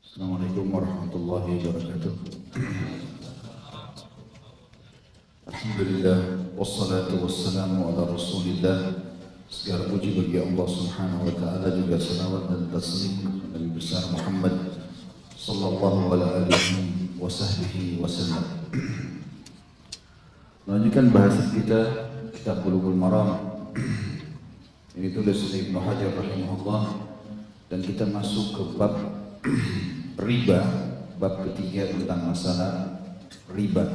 Assalamualaikum warahmatullahi wabarakatuh. Alhamdulillah, wassalatu wassalamu ala rasulillah. Segala puji bagi Allah subhanahu wa ta'ala, juga salawat dan taslim Nabi besar Muhammad sallallahu alaihi wa sahbihi wasallam. Melanjutkan bahasan kita kitab Bulughul Maram. Ini tulis oleh Ibnu Hajar rahimahullah, dan kita masuk ke bab riba, bab ketiga tentang masalah riba.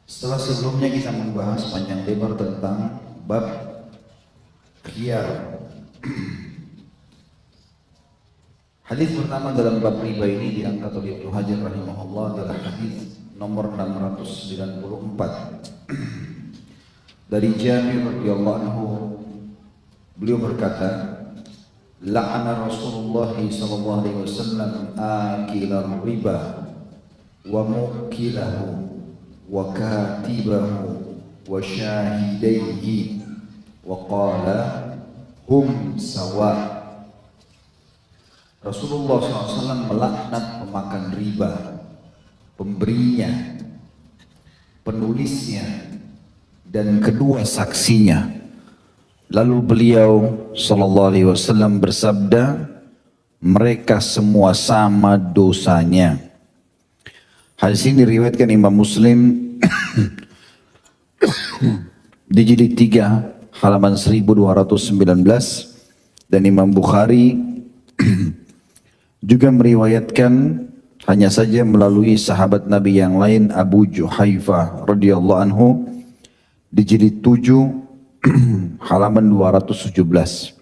Setelah sebelumnya kita membahas panjang lebar tentang bab khiyar. Hadis pertama dalam bab riba ini diangkat oleh Ibnu Hajar rahimahullah adalah hadis nomor 694 dari Jabir radhiyallahu anhu. Beliau berkata, la'ana Rasulullah sallallahu alaihi wasallam akilar riba wa mukilahu wa katibahu wa syahidaihi wa qala hum sawa. Rasulullah SAW melaknat pemakan riba, pemberinya, penulisnya, dan kedua saksinya. Lalu beliau sallallahu alaihi wasallam bersabda, mereka semua sama dosanya. Hadis ini diriwayatkan Imam Muslim di jilid 3 halaman 1219, dan Imam Bukhari juga meriwayatkan hanya saja melalui sahabat Nabi yang lain, Abu Juhaifah radhiyallahu anhu, di jilid 7 halaman 217.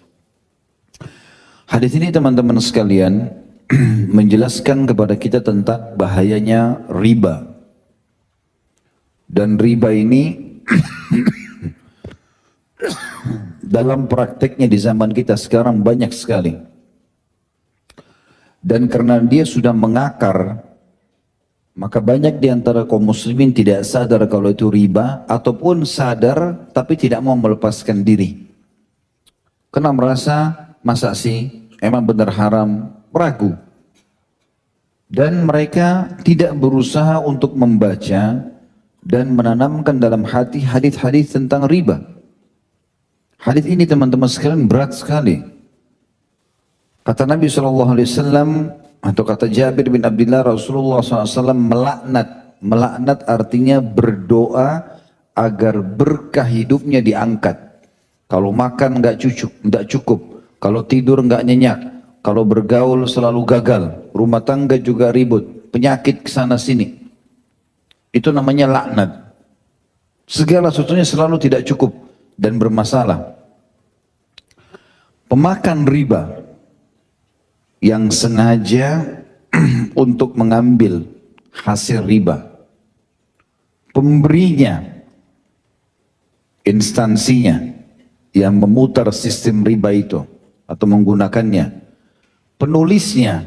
Hadis ini teman-teman sekalian menjelaskan kepada kita tentang bahayanya riba. Dan riba ini dalam prakteknya di zaman kita sekarang banyak sekali. Dan karena dia sudah mengakar, maka banyak di antara kaum muslimin tidak sadar kalau itu riba, ataupun sadar tapi tidak mau melepaskan diri. Karena merasa, masa sih emang benar haram, ragu. Dan mereka tidak berusaha untuk membaca dan menanamkan dalam hati hadis-hadis tentang riba. Hadis ini teman-teman sekalian berat sekali. Kata Nabi SAW, atau kata Jabir bin Abdullah, Rasulullah SAW melaknat. Melaknat artinya berdoa agar berkah hidupnya diangkat. Kalau makan nggak cukup, kalau tidur nggak nyenyak, kalau bergaul selalu gagal, rumah tangga juga ribut, penyakit kesana sini. Itu namanya laknat. Segala sesuatunya selalu tidak cukup dan bermasalah. Pemakan riba yang sengaja untuk mengambil hasil riba, pemberinya, instansinya yang memutar sistem riba itu atau menggunakannya, penulisnya,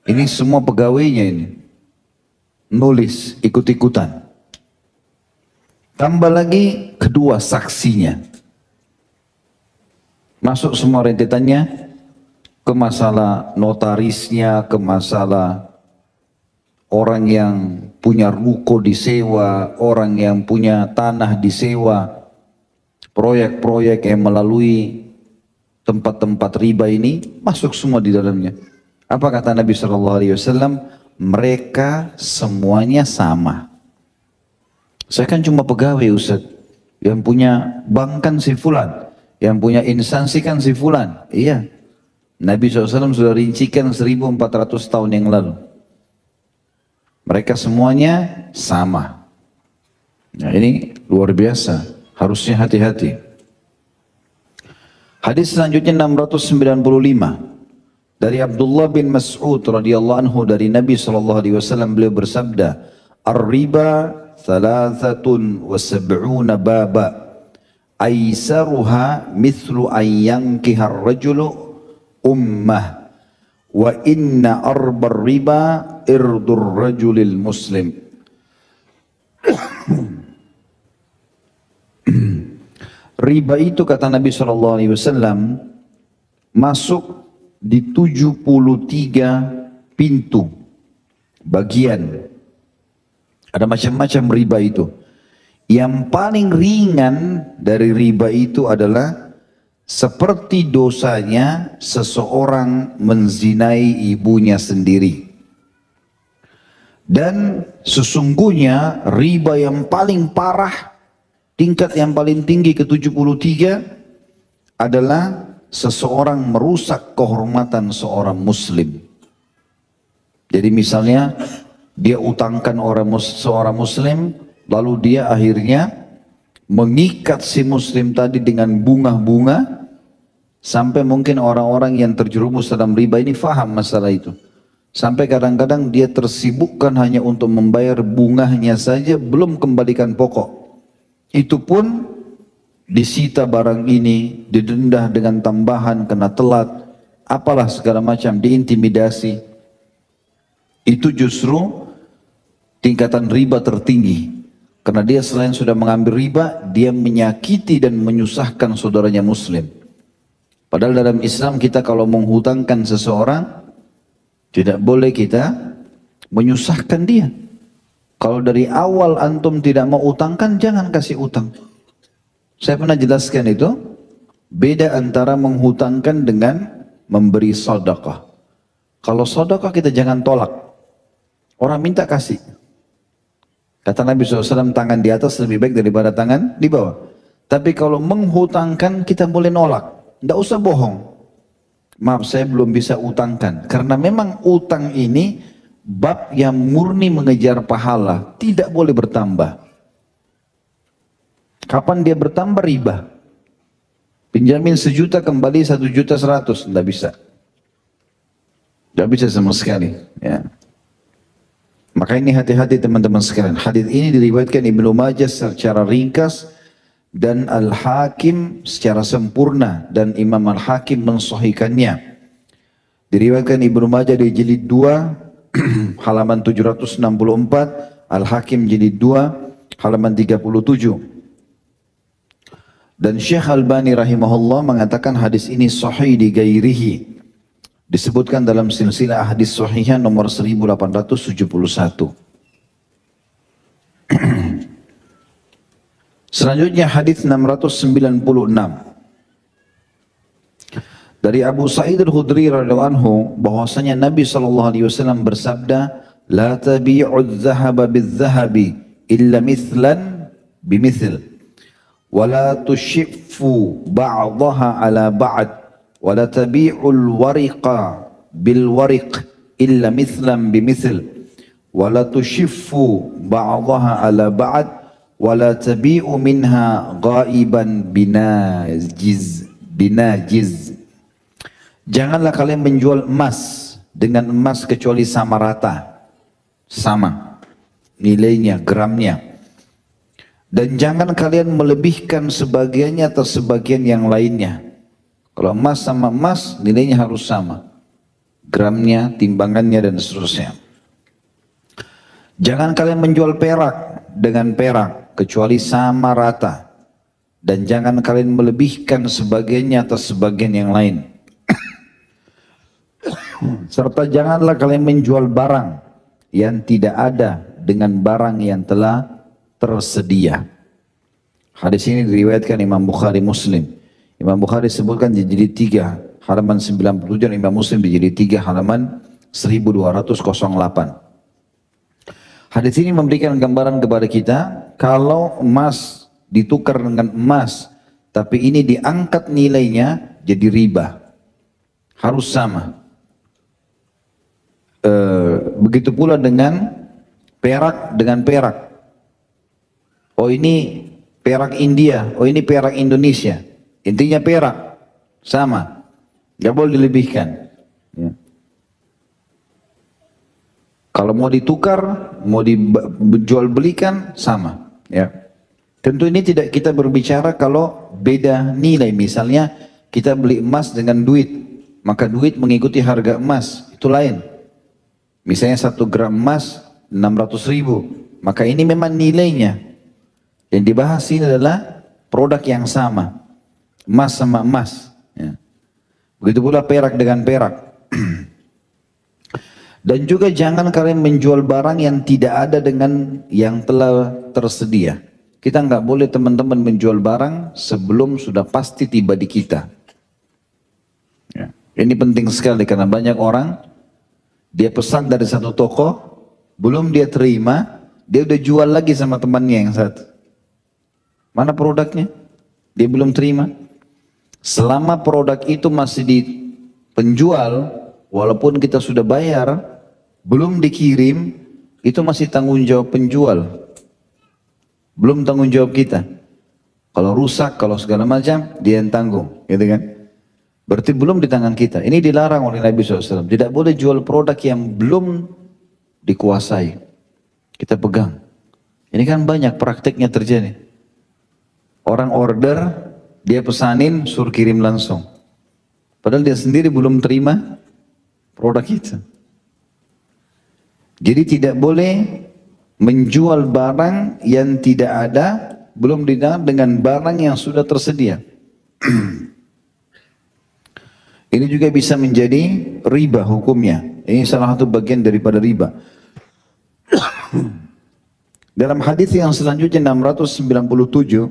ini semua pegawainya ini nulis ikut-ikutan, tambah lagi kedua saksinya, masuk semua rentetannya, ke masalah notarisnya, ke masalah orang yang punya ruko disewa, orang yang punya tanah disewa, proyek-proyek yang melalui tempat-tempat riba ini masuk semua di dalamnya. Apa kata Nabi SAW? Mereka semuanya sama. Saya kan cuma pegawai Ustaz, yang punya bank kan si fulan, yang punya instansi kan si fulan. Iya, Nabi SAW sudah rincikan 1400 tahun yang lalu. Mereka semuanya sama. Nah ini luar biasa, harusnya hati-hati. Hadis selanjutnya 695 dari Abdullah bin Mas'ud radhiyallahu anhu, dari Nabi SAW, beliau bersabda, "Ar-riba 73 baba, aisaruha mithlu an yankihar rajulu ummah, wa inna arbar riba irdur rajulil muslim." Riba itu, kata Nabi SAW, masuk di 73 pintu bagian. Ada macam-macam riba itu. Yang paling ringan dari riba itu adalah seperti dosanya seseorang menzinai ibunya sendiri. Dan sesungguhnya riba yang paling parah, tingkat yang paling tinggi ke-73 adalah seseorang merusak kehormatan seorang muslim. Jadi misalnya dia utangkan seorang muslim, lalu dia akhirnya mengikat si muslim tadi dengan bunga-bunga, sampai mungkin orang-orang yang terjerumus dalam riba ini faham masalah itu. Sampai kadang-kadang dia tersibukkan hanya untuk membayar bunganya saja, belum kembalikan pokok. Itu pun disita barang ini, didenda dengan tambahan, kena telat, apalah segala macam, diintimidasi. Itu justru tingkatan riba tertinggi. Karena dia selain sudah mengambil riba, dia menyakiti dan menyusahkan saudaranya muslim. Padahal dalam Islam kita kalau menghutangkan seseorang, tidak boleh kita menyusahkan dia. Kalau dari awal antum tidak mau utangkan, jangan kasih utang. Saya pernah jelaskan itu, beda antara menghutangkan dengan memberi sedekah. Kalau sedekah kita jangan tolak. Orang minta kasih. Kata Nabi SAW, tangan di atas lebih baik daripada tangan di bawah. Tapi kalau menghutangkan kita boleh nolak. Tidak usah bohong. Maaf, saya belum bisa utangkan. Karena memang utang ini bab yang murni mengejar pahala, tidak boleh bertambah. Kapan dia bertambah? Riba. Pinjamin 1 juta kembali 1.100.000, tidak bisa. Tidak bisa sama sekali. Ya. Maka ini hati-hati teman-teman sekalian. Hadis ini diriwayatkan Ibnu Majah secara ringkas dan Al-Hakim secara sempurna, dan Imam Al-Hakim mensahihkannya. Diriwayatkan Ibnu Majah di jilid 2 halaman 764, Al-Hakim jilid 2 halaman 37. Dan Syekh Albani rahimahullah mengatakan hadis ini sahih di gairihi. Disebutkan dalam silsilah hadis sahihah nomor 1871. Selanjutnya hadis 696. Dari Abu Sa'id Al-Khudri radhiyallahu anhu bahwasanya Nabi SAW bersabda, "La tabi'u adh-dhahaba bidh-dhahabi illa mithlan bimithl, wa la tushiffu ba'daha 'ala ba'd, wa la tabi'u al-wariqa bil-wariq illa mithlan bimithl, wa la tushiffu ba'daha 'ala ba'd, wala tabi'u minha ghaiban binajiz. Janganlah kalian menjual emas dengan emas kecuali sama rata, sama nilainya, gramnya. Dan jangan kalian melebihkan sebagiannya atas sebagian yang lainnya. Kalau emas sama emas, nilainya harus sama, gramnya, timbangannya, dan seterusnya. Jangan kalian menjual perak dengan perak kecuali sama rata, dan jangan kalian melebihkan sebagiannya atas sebagian yang lain. Serta janganlah kalian menjual barang yang tidak ada dengan barang yang telah tersedia. Hadis ini diriwayatkan Imam Bukhari Muslim. Imam Bukhari sebutkan di jilid 3 halaman 97, dan Imam Muslim di jilid 3 halaman 1208. Hadis ini memberikan gambaran kepada kita, kalau emas ditukar dengan emas, tapi ini diangkat nilainya jadi riba. Harus sama. Begitu pula dengan perak dengan perak. Oh ini perak India, oh ini perak Indonesia. Intinya perak, sama. Gak boleh dilebihkan. Ya. Kalau mau ditukar, mau dijual belikan, sama. Ya. Tentu ini tidak kita berbicara kalau beda nilai. Misalnya kita beli emas dengan duit, maka duit mengikuti harga emas, itu lain. Misalnya 1 gram emas 600.000, maka ini memang nilainya. Yang dibahas ini adalah produk yang sama, emas sama emas. Ya. Begitu pula perak dengan perak. Dan juga jangan kalian menjual barang yang tidak ada dengan yang telah tersedia. Kita nggak boleh teman-teman menjual barang sebelum sudah pasti tiba di kita. Ya. Ini penting sekali karena banyak orang, dia pesan dari satu toko, belum dia terima, dia udah jual lagi sama temannya yang satu. Mana produknya? Dia belum terima. Selama produk itu masih di penjual, walaupun kita sudah bayar, belum dikirim, itu masih tanggung jawab penjual. Belum tanggung jawab kita. Kalau rusak, kalau segala macam, dia yang tanggung. Gitu kan? Berarti belum di tangan kita. Ini dilarang oleh Nabi SAW. Tidak boleh jual produk yang belum dikuasai. Kita pegang. Ini kan banyak prakteknya terjadi. Orang order, dia pesanin, suruh kirim langsung. Padahal dia sendiri belum terima produk itu. Jadi tidak boleh menjual barang yang tidak ada, belum didapat dengan barang yang sudah tersedia. Ini juga bisa menjadi riba hukumnya. Ini salah satu bagian daripada riba. Dalam hadis yang selanjutnya 697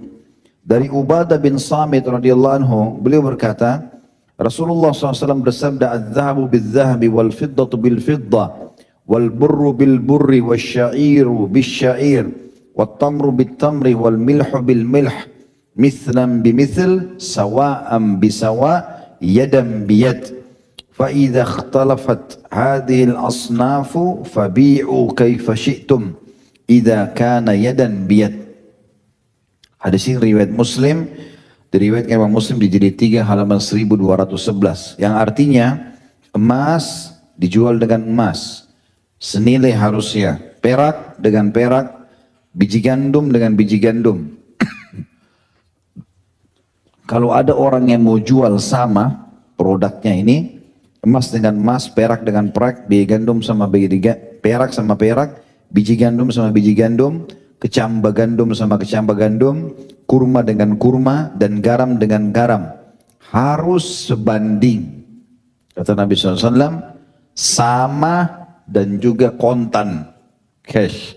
dari Ubadah bin Samit radhiyallahu anhu, beliau berkata, Rasulullah SAW bersabda, "Az-zahabu bil-zahabi wal-fiddatu bil-fiddah, wal-burru bil-burri wal-sya'iru bil-sya'ir, wal-tamru bil-tamri wal-milhu bil-milh, mithlan bimithl, sawa'an bisawa', yadan biyad. Fa-idha ikhtalafat hadhihi al-asnafu fabi'u kaifa syi'tum, idha kana yadan biyad." Hadis ini riwayat Muslim, diriwayatkan Imam Muslim di jilid 3 halaman 1211, yang artinya emas dijual dengan emas senilai harusnya, perak dengan perak, biji gandum dengan biji gandum. Kalau ada orang yang mau jual sama produknya ini, emas dengan emas, perak dengan perak, biji gandum sama perak sama perak, biji gandum sama biji gandum, kecamba gandum sama kecamba gandum, kurma dengan kurma, dan garam dengan garam, harus sebanding. Kata Nabi SAW, sama dan juga kontan, cash.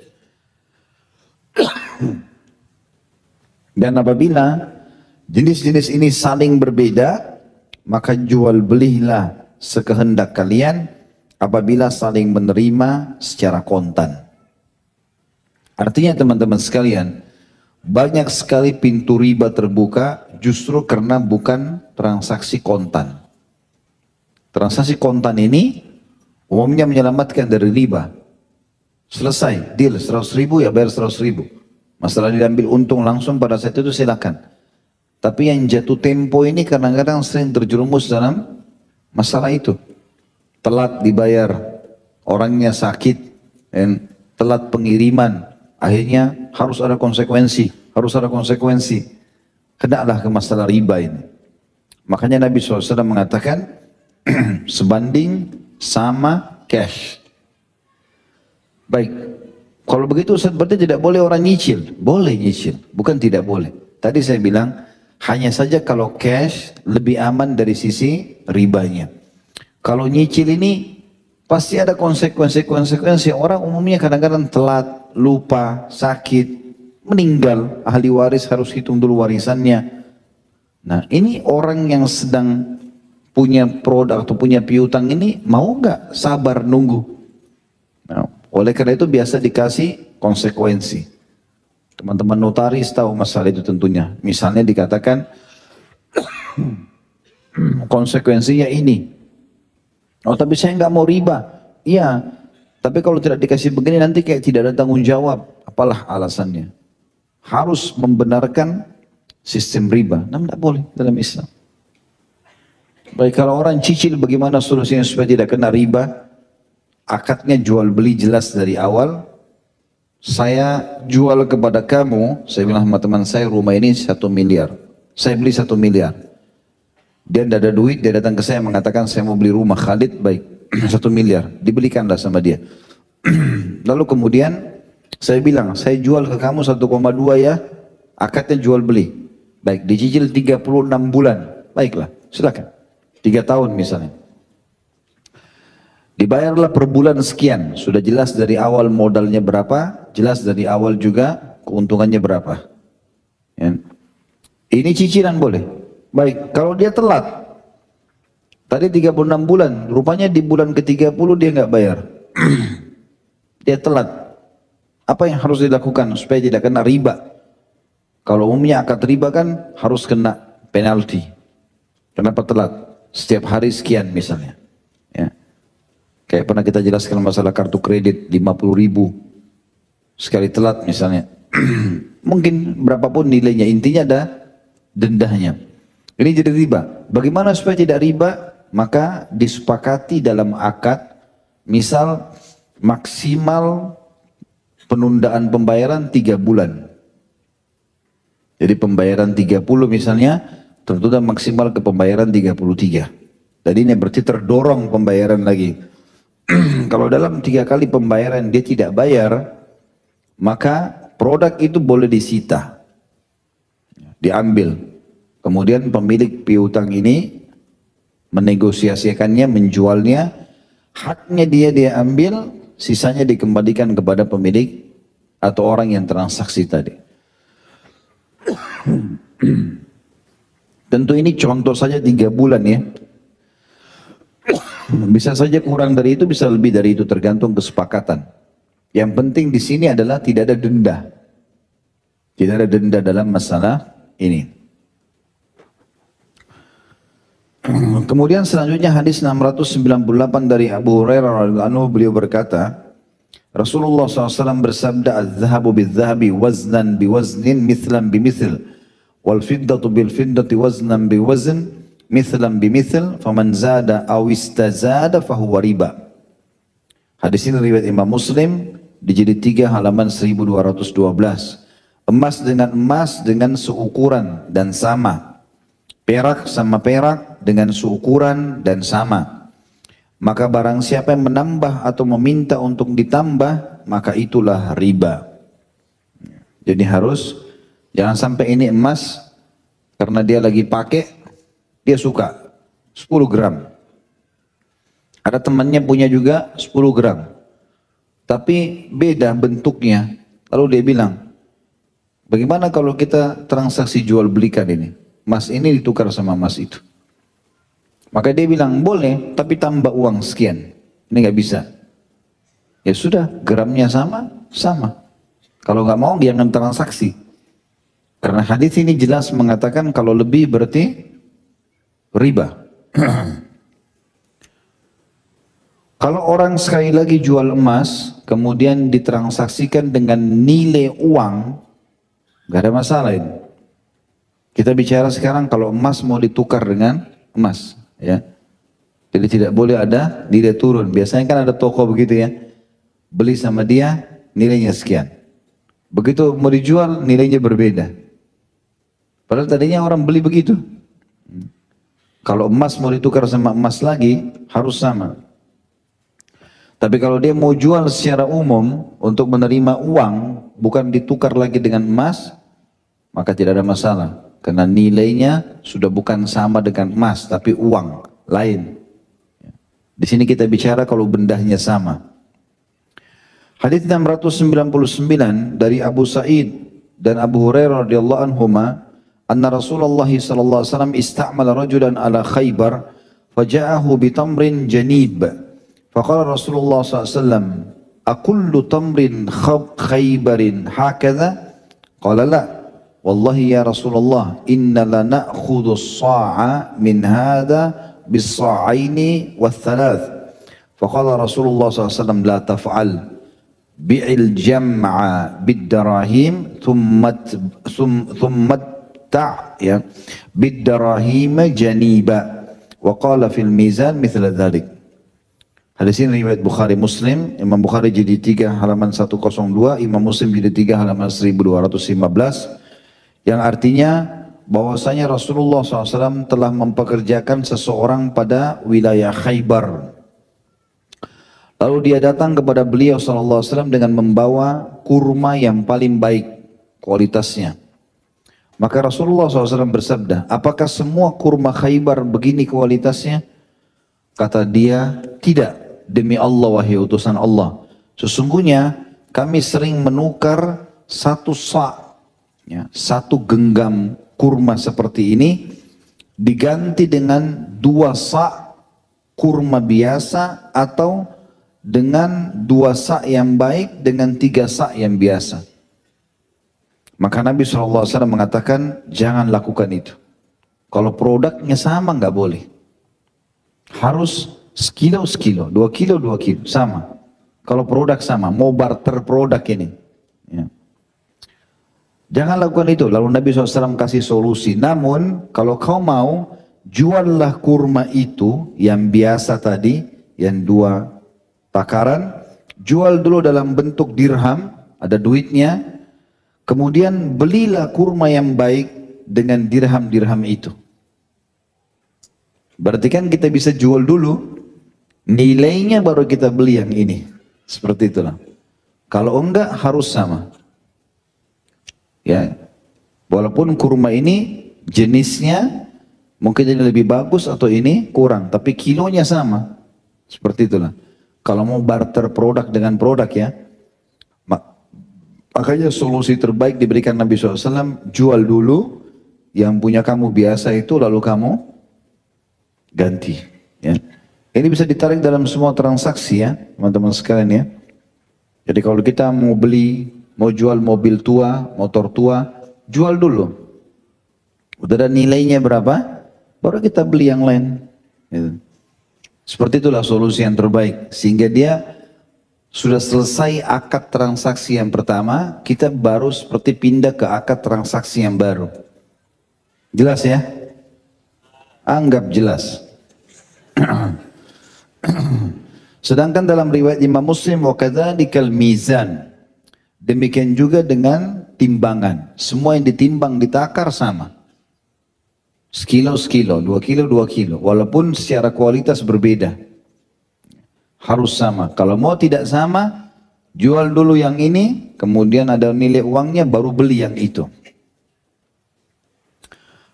Dan apabila jenis-jenis ini saling berbeda, maka jual belilah sekehendak kalian apabila saling menerima secara kontan. Artinya teman-teman sekalian, banyak sekali pintu riba terbuka justru karena bukan transaksi kontan. Transaksi kontan ini umumnya menyelamatkan dari riba. Selesai, deal 100 ribu ya bayar 100 ribu. Masalah diambil untung langsung pada saat itu silakan. Tapi yang jatuh tempo ini kadang-kadang sering terjerumus dalam masalah itu. Telat dibayar, orangnya sakit, dan telat pengiriman. Akhirnya harus ada konsekuensi, Kenalah ke masalah riba ini. Makanya Nabi SAW mengatakan, sebanding sama cash. Baik, kalau begitu Ustaz berarti tidak boleh orang nyicil. Boleh nyicil, bukan tidak boleh. Tadi saya bilang, hanya saja kalau cash lebih aman dari sisi ribanya. Kalau nyicil ini, pasti ada konsekuensi. Orang umumnya kadang-kadang telat, lupa, sakit, meninggal. Ahli waris harus hitung dulu warisannya. Nah, ini orang yang sedang punya produk atau punya piutang ini mau nggak sabar nunggu? Nah, oleh karena itu biasa dikasih konsekuensi. Teman-teman notaris tahu masalah itu tentunya. Misalnya dikatakan konsekuensinya ini. Oh tapi saya nggak mau riba. Iya, tapi kalau tidak dikasih begini nanti kayak tidak ada tanggung jawab. Apalah alasannya? Harus membenarkan sistem riba. Nah, tidak boleh dalam Islam. Baik, kalau orang cicil bagaimana solusinya supaya tidak kena riba? Akadnya jual beli jelas dari awal. Saya jual kepada kamu, saya bilang sama teman saya, rumah ini 1 miliar. Saya beli 1 miliar. Dia tidak ada duit, dia datang ke saya mengatakan saya mau beli rumah. Khalid, baik, 1 miliar. Dibelikanlah sama dia. Lalu kemudian saya bilang, saya jual ke kamu 1,2 ya, akadnya jual beli. Baik, dicicil 36 bulan. Baiklah, silakan. 3 tahun misalnya. Dibayarlah per bulan sekian, sudah jelas dari awal modalnya berapa, jelas dari awal juga keuntungannya berapa. Ya. Ini cicilan boleh. Baik, kalau dia telat, tadi 36 bulan, rupanya di bulan ke-30 dia nggak bayar. Dia telat. Apa yang harus dilakukan supaya tidak kena riba? Kalau umumnya akad riba kan harus kena penalti. Kenapa telat? Setiap hari sekian misalnya. Ya. Kayak pernah kita jelaskan masalah kartu kredit 50.000 sekali telat misalnya. Mungkin berapapun nilainya, intinya ada dendahnya. Ini jadi riba. Bagaimana supaya tidak riba? Maka disepakati dalam akad, misal maksimal penundaan pembayaran 3 bulan. Jadi pembayaran 30 misalnya, tertunda maksimal ke pembayaran 33. Jadi ini berarti terdorong pembayaran lagi. Kalau dalam 3 kali pembayaran dia tidak bayar, maka produk itu boleh disita, diambil. Kemudian pemilik piutang ini menegosiasikannya, menjualnya, haknya dia ambil, sisanya dikembalikan kepada pemilik atau orang yang transaksi tadi. Tentu ini contoh saja 3 bulan ya. Bisa saja kurang dari itu, bisa lebih dari itu, tergantung kesepakatan. Yang penting di sini adalah tidak ada denda. Tidak ada denda dalam masalah ini. Kemudian selanjutnya hadis 698 dari Abu Hurairah radhiyallahu anhu, beliau berkata, Rasulullah SAW bersabda, "Az-zahabu bil-zahabi waznan biwaznin mithlan bimithl, wal fiddatu bil fiddati waznan biwazn mithlan bimithl, faman zada aw istazada fahuwa riba." Hadis ini riwayat Imam Muslim di jilid 3 halaman 1212. Emas dengan seukuran dan sama. Perak sama perak dengan seukuran dan sama. Maka barang siapa yang menambah atau meminta untuk ditambah, maka itulah riba. Jadi harus, jangan sampai ini emas, karena dia lagi pakai, dia suka 10 gram. Ada temannya punya juga 10 gram. Tapi beda bentuknya. Lalu dia bilang, bagaimana kalau kita transaksi jual belikan ini? Emas ini ditukar sama emas itu. Maka dia bilang, boleh, tapi tambah uang sekian. Ini nggak bisa. Ya sudah, gramnya sama, sama. Kalau nggak mau, jangan transaksi. Karena hadis ini jelas mengatakan kalau lebih berarti riba. Kalau orang sekali lagi jual emas, kemudian ditransaksikan dengan nilai uang, nggak ada masalah ini. Kita bicara sekarang kalau emas mau ditukar dengan emas, ya. Jadi tidak boleh ada nilai turun. Biasanya kan ada toko begitu ya. Beli sama dia nilainya sekian. Begitu mau dijual nilainya berbeda. Padahal tadinya orang beli begitu. Kalau emas mau ditukar sama emas lagi harus sama. Tapi kalau dia mau jual secara umum untuk menerima uang, bukan ditukar lagi dengan emas, maka tidak ada masalah. Karena nilainya sudah bukan sama dengan emas, tapi uang lain. Di sini kita bicara kalau bendahnya sama. Hadits 699 dari Abu Sa'id dan Abu Hurairah radhiyallahu anhuma, anna Rasulullah sallallahu alaihi wasallam istamala rajulan ala Khaybar, faja'ahu bitamrin janib. Faqala Rasulullah sallallahu alaihi wasallam, "Akullu tamrin Khaybarin hakadha?" Qala la. Wallahi ya Rasulullah, inna la na'khudhu as-sa'a min hadha bis-sa'aini wath-thalath. Faqala Rasulullah SAW, la taf'al, bi'il jam'a bid-darahim thumma ta' ya bid-darahim janiba. Wa qala fil mizan mithla dhalik. Hadis ini riwayat Bukhari Muslim. Imam Bukhari jilid 3 halaman 102, Imam Muslim jilid 3 halaman 1215. Yang artinya bahwasanya Rasulullah SAW telah mempekerjakan seseorang pada wilayah Khaybar. Lalu dia datang kepada beliau SAW dengan membawa kurma yang paling baik kualitasnya. Maka Rasulullah SAW bersabda, apakah semua kurma Khaybar begini kualitasnya? Kata dia, tidak. Demi Allah, wahai utusan Allah. Sesungguhnya kami sering menukar satu sa', ya, satu genggam kurma seperti ini diganti dengan 2 sa' kurma biasa, atau dengan 2 sa' yang baik dengan 3 sa' yang biasa. Maka Nabi SAW mengatakan, jangan lakukan itu. Kalau produknya sama nggak boleh. Harus sekilo, 2 kilo, 2 kilo, sama. Kalau produk sama, mau barter produk ini. Ya. Jangan lakukan itu. Lalu Nabi SAW kasih solusi. Namun, kalau kau mau, juallah kurma itu yang biasa tadi, yang 2 takaran, jual dulu dalam bentuk dirham, ada duitnya. Kemudian belilah kurma yang baik dengan dirham-dirham itu. Berarti kan kita bisa jual dulu, nilainya baru kita beli yang ini. Seperti itulah. Kalau enggak harus sama. Ya. Walaupun kurma ini jenisnya mungkin ini lebih bagus atau ini kurang, tapi kilonya sama. Seperti itulah. Kalau mau barter produk dengan produk ya. Makanya solusi terbaik diberikan Nabi SAW, jual dulu yang punya kamu biasa itu, lalu kamu ganti. Ya. Ini bisa ditarik dalam semua transaksi ya, teman-teman sekalian ya. Jadi kalau kita mau beli, mau jual mobil tua, motor tua, jual dulu. Udah ada nilainya berapa, baru kita beli yang lain. Gitu. Seperti itulah solusi yang terbaik, sehingga dia sudah selesai akad transaksi yang pertama, kita baru seperti pindah ke akad transaksi yang baru. Jelas ya? Anggap jelas. Sedangkan dalam riwayat Imam Muslim, wa kadzadzikal mizan. Demikian juga dengan timbangan. Semua yang ditimbang ditakar sama. Sekilo, 2 kilo, 2 kilo. Walaupun secara kualitas berbeda. Harus sama. Kalau mau tidak sama, jual dulu yang ini, kemudian ada nilai uangnya, baru beli yang itu.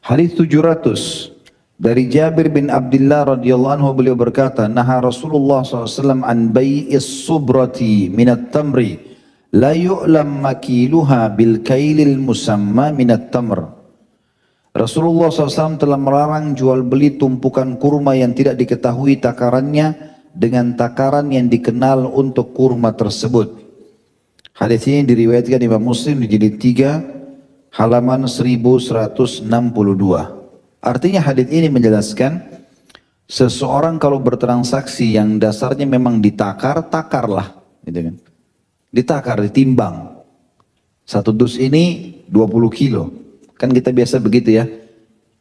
Hadis 700 dari Jabir bin Abdullah radhiyallahu anhu, beliau berkata, naha Rasulullah SAW an bai'is subrati minat tamri la yu'lam makiluha bil kailil musamma minat tamr. Rasulullah SAW telah melarang jual beli tumpukan kurma yang tidak diketahui takarannya dengan takaran yang dikenal untuk kurma tersebut. Hadis ini diriwayatkan Imam Muslim di jilid 3 halaman 1162. Artinya hadis ini menjelaskan seseorang kalau bertransaksi yang dasarnya memang ditakar, takarlah, gitu kan. Ditakar, ditimbang. 1 dus ini 20 kilo. Kan kita biasa begitu ya.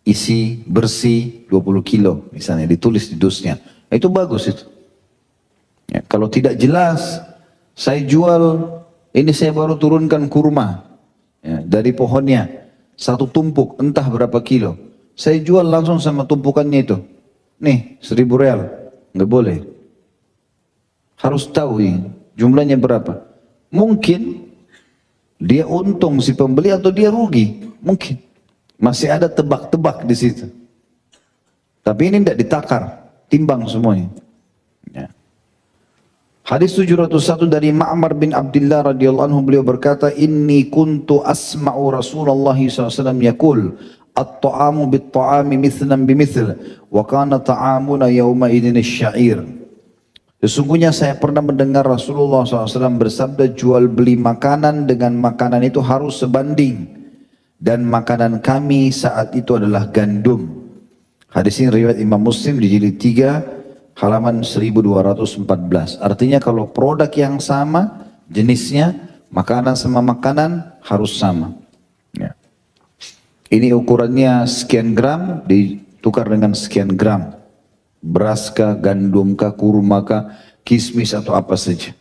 Isi bersih 20 kilo misalnya ditulis di dusnya. Itu bagus itu. Ya, kalau tidak jelas, saya jual, ini saya baru turunkan kurma ya, dari pohonnya, 1 tumpuk, entah berapa kilo. Saya jual langsung sama tumpukannya itu. Nih, 1.000 real. Nggak boleh. Harus tahu ini, jumlahnya berapa. Mungkin dia untung si pembeli atau dia rugi. Mungkin. Masih ada tebak-tebak di situ. Tapi ini tidak ditakar, timbang semuanya. Ya. Hadis 701 dari Ma'mar bin Abdullah radhiyallahu anhu, beliau berkata, inni kuntu asma'u Rasulullah SAW yaqul at-ta'amu bit-ta'ami mithlan bimithl wa kana ta'amuna yawma idin asy-sya'ir. Sesungguhnya saya pernah mendengar Rasulullah SAW bersabda, jual beli makanan dengan makanan itu harus sebanding, dan makanan kami saat itu adalah gandum. Hadis ini riwayat Imam Muslim di jilid 3 halaman 1214. Artinya kalau produk yang sama jenisnya, makanan sama makanan harus sama. Ya. Ini ukurannya sekian gram ditukar dengan sekian gram. Beras kah, gandum kah, kurma kah, kismis atau apa saja.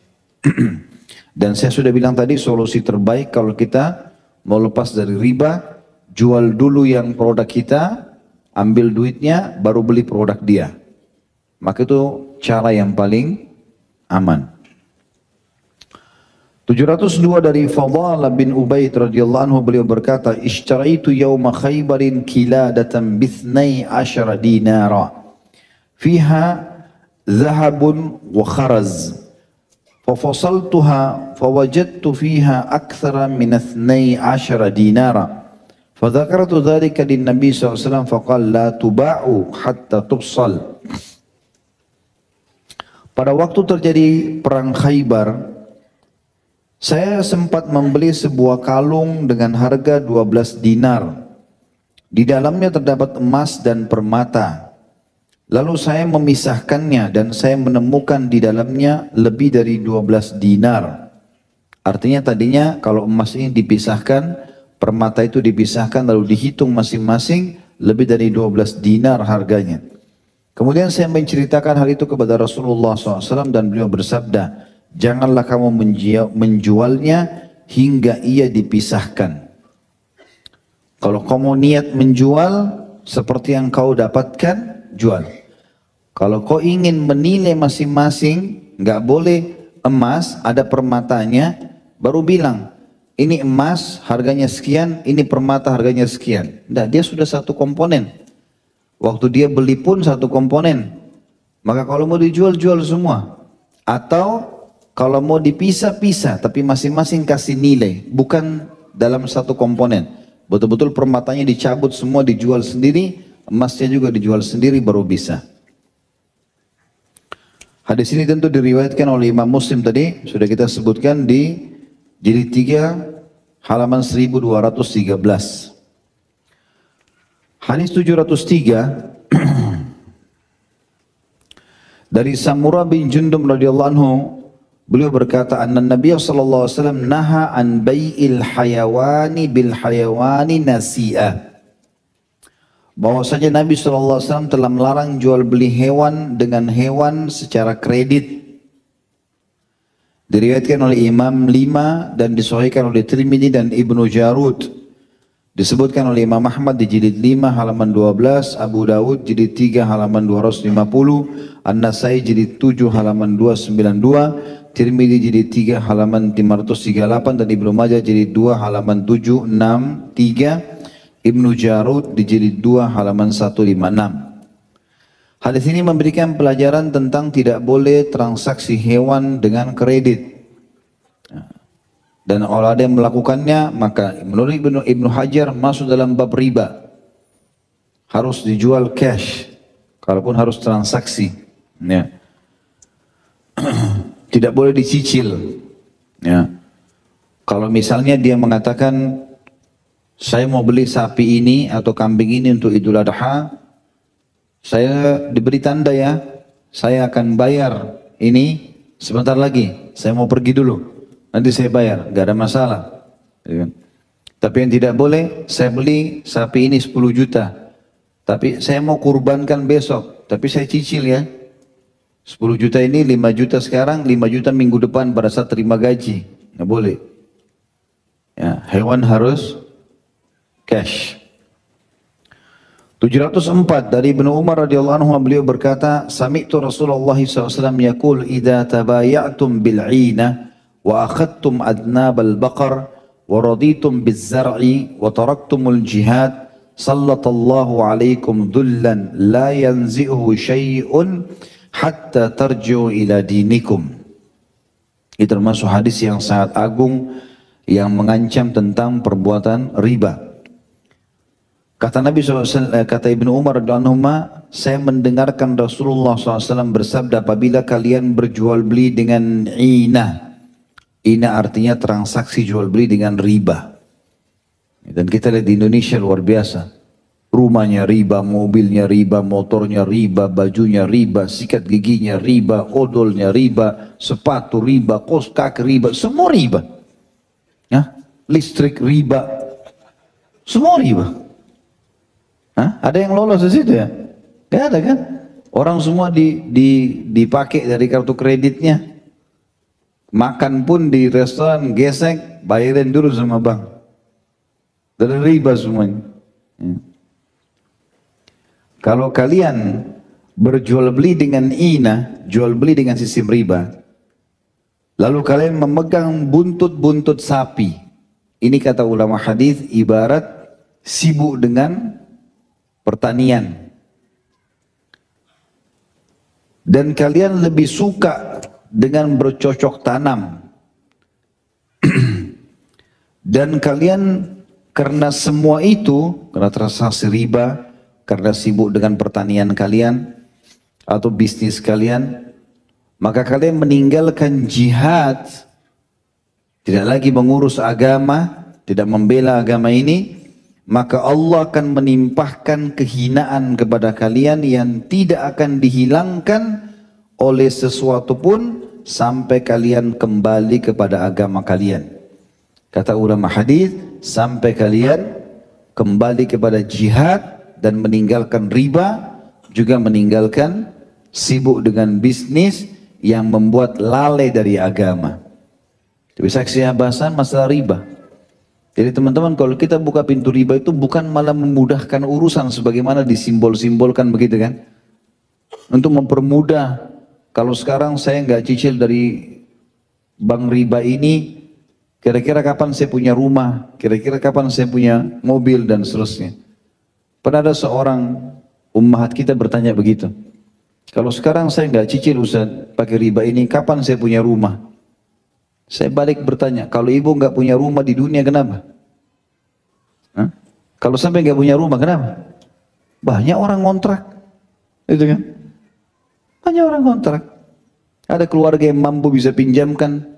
Dan saya sudah bilang tadi, solusi terbaik kalau kita mau lepas dari riba, jual dulu yang produk kita, ambil duitnya, baru beli produk dia. Maka itu cara yang paling aman. 702 dari Fadhalah bin Ubaid radhiyallahu anhu, beliau berkata, "Ishtaraitu yawma Khaybarin kiladatan bithnai asyara dinara fiha zahabun wa kharaz fafasaltuha fawajadtu fiha akthara min 12 dinara fadzakartu dhalika lin-nabi sallallahu alaihi wasallam faqala la tuba'u hatta tufsal." Pada waktu terjadi perang Khaybar, saya sempat membeli sebuah kalung dengan harga 12 dinar. Di dalamnya terdapat emas dan permata. Lalu saya memisahkannya dan saya menemukan di dalamnya lebih dari 12 dinar. Artinya tadinya kalau emas ini dipisahkan, permata itu dipisahkan lalu dihitung masing-masing, lebih dari 12 dinar harganya. Kemudian saya menceritakan hal itu kepada Rasulullah SAW dan beliau bersabda, "Janganlah kamu menjualnya hingga ia dipisahkan. Kalau kamu niat menjual seperti yang kau dapatkan, jual. Kalau kau ingin menilai masing-masing, nggak boleh emas ada permatanya, baru bilang ini emas harganya sekian, ini permata harganya sekian. Nah, dia sudah satu komponen. Waktu dia beli pun satu komponen. Maka kalau mau dijual, jual semua. Atau kalau mau dipisah-pisah, tapi masing-masing kasih nilai, bukan dalam satu komponen. Betul-betul permatanya dicabut semua, dijual sendiri, emasnya juga dijual sendiri, baru bisa. Hadis ini tentu diriwayatkan oleh Imam Muslim tadi, sudah kita sebutkan di jilid 3 halaman 1213. Hadis 703 dari Samurah bin Jundub radhiyallahu anhu, beliau berkata, "Anna Nabiy sallallahu alaihi wasallam naha an bai'il hayawani bil hayawani nasi'ah." Bahwasanya Nabi sallallahu alaihi wasallam telah melarang jual beli hewan dengan hewan secara kredit. Diriwayatkan oleh Imam 5 dan disahihkan oleh Tirmidzi dan Ibnu Jarud. Disebutkan oleh Imam Ahmad di jilid 5 halaman 12, Abu Dawud jilid 3 halaman 250, An-Nasai jilid 7 halaman 292, Tirmidzi jilid 3 halaman 538 dan Ibnu Majah jilid 2 halaman 763, Ibnu Jarud di jilid 2 halaman 156. Hadis ini memberikan pelajaran tentang tidak boleh transaksi hewan dengan kredit. Dan kalau ada yang melakukannya, maka menurut Ibnu Hajar masuk dalam bab riba. Harus dijual cash, kalaupun harus transaksi. Ya. Tidak boleh dicicil. Ya. Kalau misalnya dia mengatakan, saya mau beli sapi ini atau kambing ini untuk Idul Adha, saya diberi tanda ya, saya akan bayar ini sebentar lagi, saya mau pergi dulu. Nanti saya bayar, gak ada masalah. Tapi yang tidak boleh, saya beli sapi ini 10 juta. Tapi saya mau kurbankan besok, tapi saya cicil ya. 10 juta ini 5 juta sekarang, 5 juta minggu depan pada saat terima gaji. Gak boleh. Ya, hewan harus cash. 704 dari Ibnu Umar radhiyallahu anhu, beliau berkata, "Sami'tu Rasulullah SAW yaqul idza tabaya'tum bil'ina wa akhadtum adnab al-baqar wa raditum biz-zar'i wa taraktumul jihad sallallahu alaikum dhullan la yanzi'uhu syai'un hatta tarji'u ila dinikum." Ini termasuk hadis yang sangat agung yang mengancam tentang perbuatan riba. Kata Nabi SAW, kata Ibnu Umar radhiyallahu anhu, saya mendengarkan Rasulullah SAW bersabda, apabila kalian berjual beli dengan ina. Ina artinya transaksi jual beli dengan riba. Dan kita lihat di Indonesia luar biasa. Rumahnya riba, mobilnya riba, motornya riba, bajunya riba, sikat giginya riba, odolnya riba, sepatu riba, kos kaki riba, semua riba. Ya, listrik riba, semua riba. Hah? Ada yang lolos di situ ya? Gak ada kan? Orang semua dipakai dari kartu kreditnya. Makan pun di restoran gesek, bayarin dulu sama bank. Dari riba semuanya. Ya. Kalau kalian berjual beli dengan ina, jual beli dengan sistem riba, Lalu kalian memegang buntut-buntut sapi. Ini kata ulama hadis ibarat sibuk dengan pertanian. Dan kalian lebih suka dengan bercocok tanam. Dan kalian karena semua itu, karena transaksi riba, karena sibuk dengan pertanian kalian atau bisnis kalian, maka kalian meninggalkan jihad, tidak lagi mengurus agama, tidak membela agama ini, maka Allah akan menimpahkan kehinaan kepada kalian yang tidak akan dihilangkan oleh sesuatu pun sampai kalian kembali kepada agama kalian. Kata ulama hadis, sampai kalian kembali kepada jihad dan meninggalkan riba, juga meninggalkan sibuk dengan bisnis yang membuat lalai dari agama. Tapi saksi bahasan masalah riba. Jadi teman-teman, kalau kita buka pintu riba itu bukan malah memudahkan urusan sebagaimana disimbol-simbolkan begitu kan. Untuk mempermudah, kalau sekarang saya nggak cicil dari bank riba ini, kira-kira kapan saya punya rumah, kira-kira kapan saya punya mobil dan seterusnya. Pernah ada seorang ummahat kita bertanya begitu. Kalau sekarang saya nggak cicil Ustaz pakai riba ini, kapan saya punya rumah? Saya balik bertanya, kalau ibu nggak punya rumah di dunia kenapa? Hah? Kalau sampai nggak punya rumah kenapa? Banyak orang kontrak, itu kan? Banyak orang kontrak. Ada keluarga yang mampu bisa pinjamkan.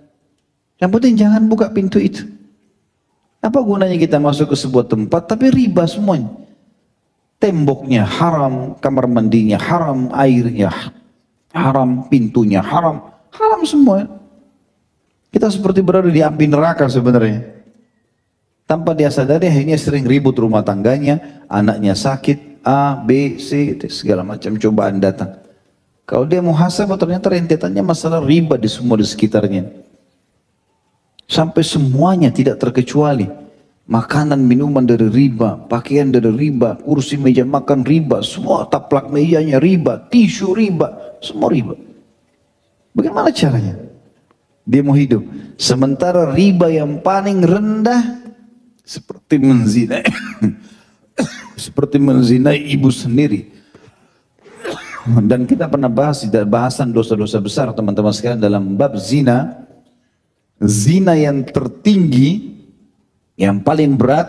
Yang penting jangan buka pintu itu. Apa gunanya kita masuk ke sebuah tempat tapi riba semuanya? Temboknya haram, kamar mandinya haram, airnya haram, pintunya haram, haram semua. Kita seperti berada di api neraka sebenarnya. Tanpa dia sadari akhirnya sering ribut rumah tangganya, anaknya sakit, A, B, C, segala macam cobaan datang. Kalau dia muhasabah ternyata rentetannya masalah riba di semua di sekitarnya. Sampai semuanya tidak terkecuali. Makanan, minuman dari riba, pakaian dari riba, kursi meja makan riba, semua taplak mejanya riba, tisu riba, semua riba. Bagaimana caranya? Dia mau hidup. Sementara riba yang paling rendah seperti menzinai seperti menzinai ibu sendiri. Dan kita pernah bahas di bahasan dosa-dosa besar teman-teman sekalian dalam bab zina. Zina yang tertinggi, yang paling berat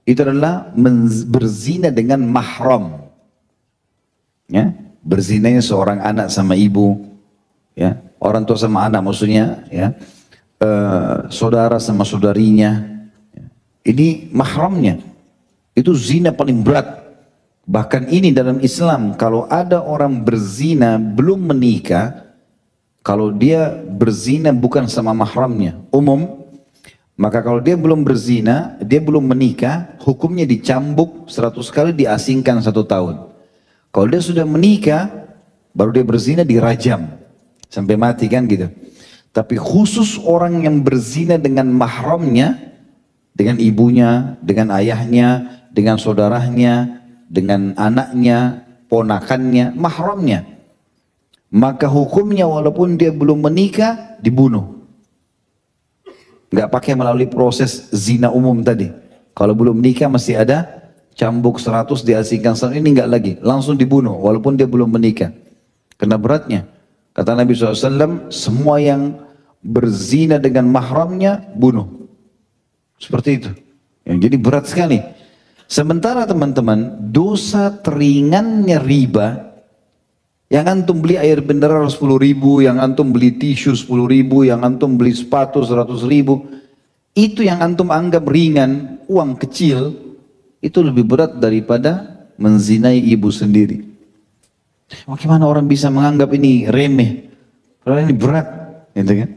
itu adalah berzina dengan mahram. Ya, berzinanya seorang anak sama ibu, ya, orang tua sama anak maksudnya, ya, saudara sama saudarinya. Ini mahramnya. Itu zina paling berat. Bahkan ini dalam Islam, kalau ada orang berzina belum menikah, kalau dia berzina bukan sama mahramnya, umum, maka kalau dia belum berzina, dia belum menikah, hukumnya dicambuk 100 kali, diasingkan 1 tahun. Kalau dia sudah menikah, baru dia berzina dirajam, sampai mati kan gitu. Tapi khusus orang yang berzina dengan mahramnya, dengan ibunya, dengan ayahnya, dengan saudaranya, dengan anaknya, ponakannya, mahramnya, maka hukumnya walaupun dia belum menikah, dibunuh. Nggak pakai melalui proses zina umum tadi. Kalau belum menikah masih ada cambuk 100, diasingkan 100, ini nggak lagi, langsung dibunuh walaupun dia belum menikah. Karena beratnya. Kata Nabi SAW, semua yang berzina dengan mahramnya bunuh. Seperti itu. Ya, jadi berat sekali. Sementara teman-teman, dosa teringannya riba, yang antum beli air mineral 10.000, yang antum beli tisu 10.000, yang antum beli sepatu 100.000, itu yang antum anggap ringan, uang kecil, itu lebih berat daripada menzinai ibu sendiri. Bagaimana orang bisa menganggap ini remeh? Karena ini berat, gitu kan?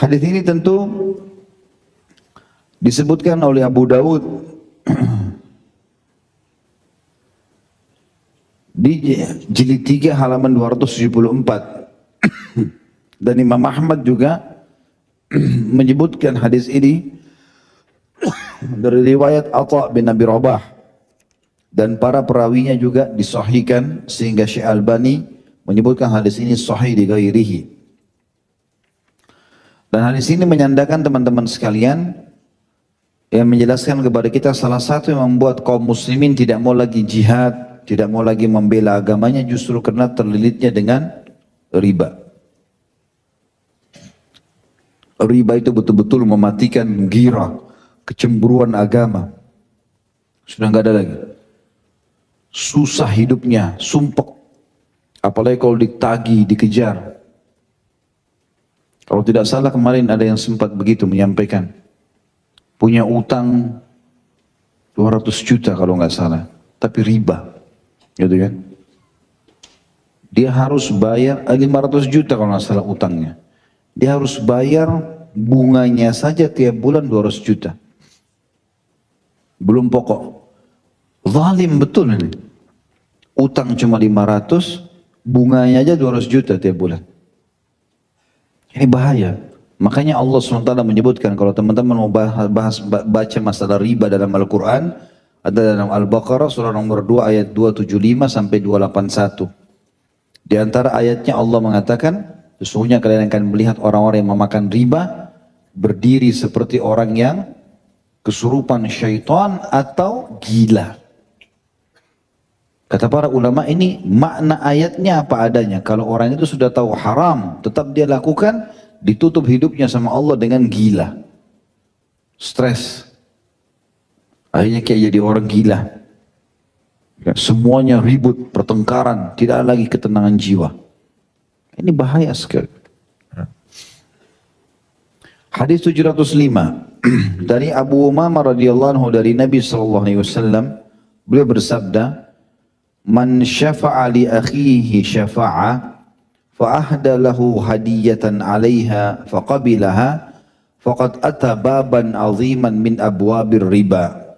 Hadis ini tentu disebutkan oleh Abu Dawud di jilid 3 halaman 274 dan Imam Ahmad juga menyebutkan hadis ini dari riwayat Atha bin Abi Rabah, dan para perawinya juga disahihkan sehingga Syekh Albani menyebutkan hadis ini sahih di ghairihi. Dan hadis ini menyandarkan teman-teman sekalian yang menjelaskan kepada kita salah satu yang membuat kaum muslimin tidak mau lagi jihad, tidak mau lagi membela agamanya justru karena terlilitnya dengan riba. Riba itu betul-betul mematikan ghirah, kecemburuan agama. Sudah nggak ada lagi. Susah hidupnya, sumpek. Apalagi kalau ditagih, dikejar. Kalau tidak salah kemarin ada yang sempat begitu menyampaikan. Punya utang 200 juta kalau nggak salah. Tapi riba. Gitu kan. Dia harus bayar 500 juta kalau nggak salah utangnya. Dia harus bayar bunganya saja tiap bulan 200 juta. Belum pokok. Zalim betul ini. Utang cuma 500, bunganya aja 200 juta tiap bulan. Ini bahaya. Makanya Allah SWT menyebutkan kalau teman-teman mau baca masalah riba dalam Al-Quran, ada dalam Al-Baqarah surah nomor 2 ayat 275 sampai 281. Di antara ayatnya Allah mengatakan, sesungguhnya kalian akan melihat orang-orang yang memakan riba berdiri seperti orang yang kesurupan syaitan atau gila. Kata para ulama ini makna ayatnya apa adanya. Kalau orang itu sudah tahu haram, tetap dia lakukan, ditutup hidupnya sama Allah dengan gila. Stres. Akhirnya kayak jadi orang gila. Ya, semuanya ribut, pertengkaran, tidak ada lagi ketenangan jiwa. Ini bahaya sekali. Hadis 705 dari Abu Umamah radhiyallahu anhu dari Nabi sallallahu alaihi wasallam, beliau bersabda, "Man syafa'a li akhihi syafa'a fa ahda lahu hadiyatan 'alaiha fa qabilaha faqad ata baban 'aziman min abwabir riba."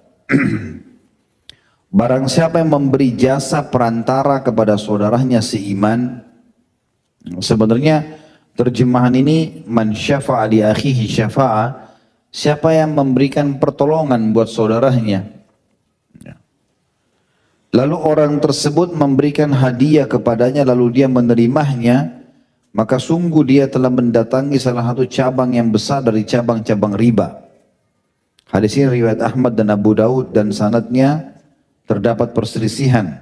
Barang siapa yang memberi jasa perantara kepada saudaranya seiman, sebenarnya terjemahan ini man syafa'a li akhihi syafa'a, siapa yang memberikan pertolongan buat saudaranya. Lalu orang tersebut memberikan hadiah kepadanya lalu dia menerimanya, maka sungguh dia telah mendatangi salah satu cabang yang besar dari cabang-cabang riba. Hadis ini riwayat Ahmad dan Abu Daud dan sanadnya terdapat perselisihan.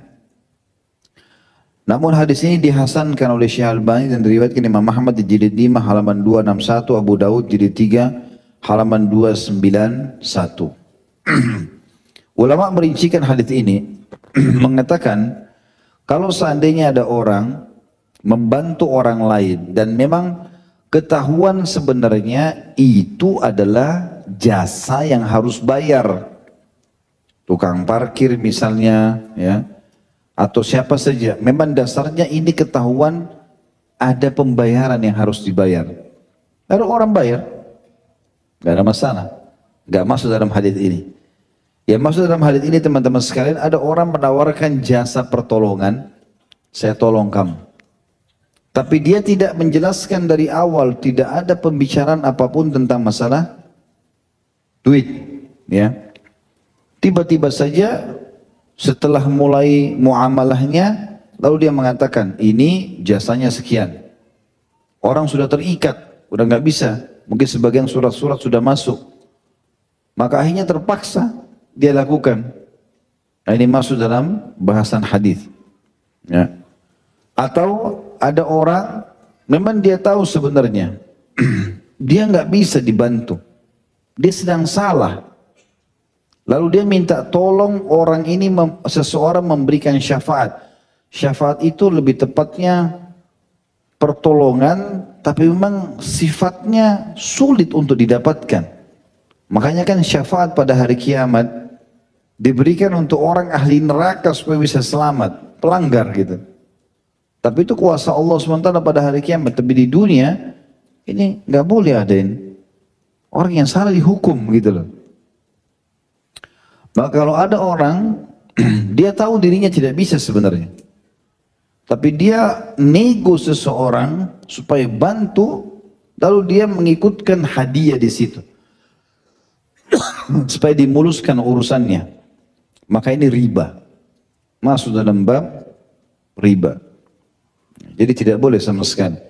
Namun hadis ini dihasankan oleh Syekh Albani dan diriwayatkan Imam Ahmad di jilid 5 halaman 261, Abu Daud jilid 3 halaman 291. Ulama merincikan hadis ini mengatakan kalau seandainya ada orang membantu orang lain dan memang ketahuan sebenarnya itu adalah jasa yang harus bayar, tukang parkir misalnya, ya, atau siapa saja, memang dasarnya ini ketahuan ada pembayaran yang harus dibayar, lalu orang bayar, nggak ada masalah, nggak masuk dalam hadis ini. Yang masuk dalam hadis ini teman-teman sekalian, ada orang menawarkan jasa pertolongan, saya tolong kamu, tapi dia tidak menjelaskan dari awal, tidak ada pembicaraan apapun tentang masalah duit, ya. Tiba-tiba saja setelah mulai muamalahnya, lalu dia mengatakan, ini jasanya sekian. Orang sudah terikat, udah nggak bisa. Mungkin sebagian surat-surat sudah masuk. Maka akhirnya terpaksa dia lakukan. Nah, ini masuk dalam bahasan hadis. Ya. Atau ada orang, memang dia tahu sebenarnya, dia nggak bisa dibantu. Dia sedang salah. Lalu dia minta tolong orang ini, seseorang memberikan syafaat. Syafaat itu lebih tepatnya pertolongan, tapi memang sifatnya sulit untuk didapatkan. Makanya kan syafaat pada hari kiamat diberikan untuk orang ahli neraka supaya bisa selamat, pelanggar gitu. Tapi itu kuasa Allah SWT pada hari kiamat. Tapi di dunia ini nggak boleh adain. Orang yang salah dihukum gitu loh. Maka kalau ada orang, dia tahu dirinya tidak bisa sebenarnya. Tapi dia nego seseorang supaya bantu, lalu dia mengikutkan hadiah di situ. Supaya dimuluskan urusannya. Maka ini riba. Masuk dalam bab riba. Jadi tidak boleh sama sekali.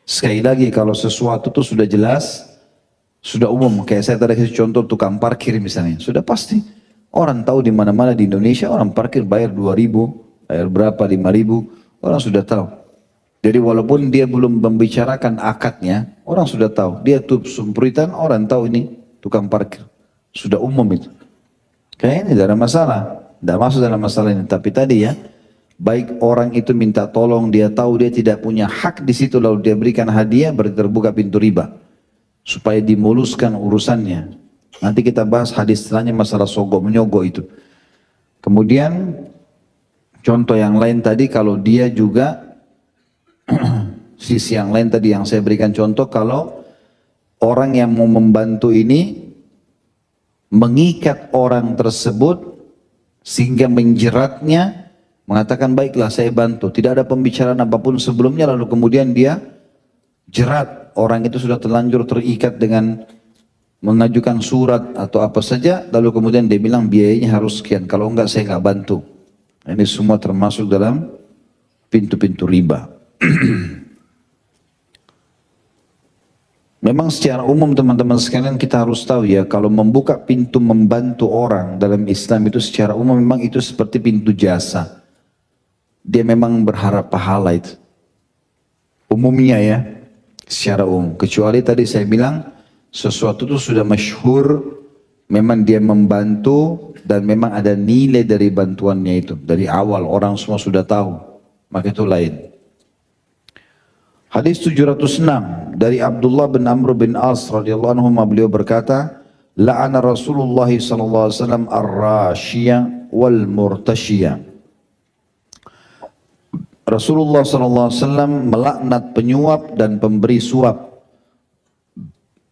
Sekali lagi kalau sesuatu itu sudah jelas, sudah umum. Kayak saya tadi kasih contoh tukang parkir misalnya. Sudah pasti. Orang tahu di mana-mana di Indonesia orang parkir bayar 2.000, bayar berapa 5.000, orang sudah tahu. Jadi walaupun dia belum membicarakan akadnya, orang sudah tahu. Dia tuh sumpritan, orang tahu ini tukang parkir. Sudah umum itu. Kayaknya tidak ada masalah. Tidak masuk dalam masalah ini. Tapi tadi ya, baik orang itu minta tolong, dia tahu dia tidak punya hak di situ, lalu dia berikan hadiah, berarti terbuka pintu riba. Supaya dimuluskan urusannya. Nanti kita bahas hadis setelahnya masalah sogok menyogok itu. Kemudian, contoh yang lain tadi kalau dia juga, sisi yang lain tadi yang saya berikan contoh, kalau orang yang mau membantu ini, mengikat orang tersebut, sehingga menjeratnya, mengatakan baiklah saya bantu. Tidak ada pembicaraan apapun sebelumnya lalu kemudian dia jerat. Orang itu sudah terlanjur terikat dengan mengajukan surat atau apa saja. Lalu kemudian dia bilang biayanya harus sekian. Kalau enggak saya enggak bantu. Ini semua termasuk dalam pintu-pintu riba. Memang secara umum teman-teman sekalian kita harus tahu ya, kalau membuka pintu membantu orang dalam Islam itu secara umum memang itu seperti pintu jasa. Dia memang berharap pahala itu. Umumnya ya, secara umum. Kecuali tadi saya bilang sesuatu itu sudah masyhur, memang dia membantu dan memang ada nilai dari bantuannya itu. Dari awal orang semua sudah tahu, maka itu lain. Hadis 706 dari Abdullah bin Amr bin As radhiyallahu anhu, beliau berkata, la'ana Rasulullah sallallahu alaihi wasallam ar-rashiyah wal murtashiyah. Rasulullah sallallahu alaihi wasallam melaknat penyuap dan pemberi suap.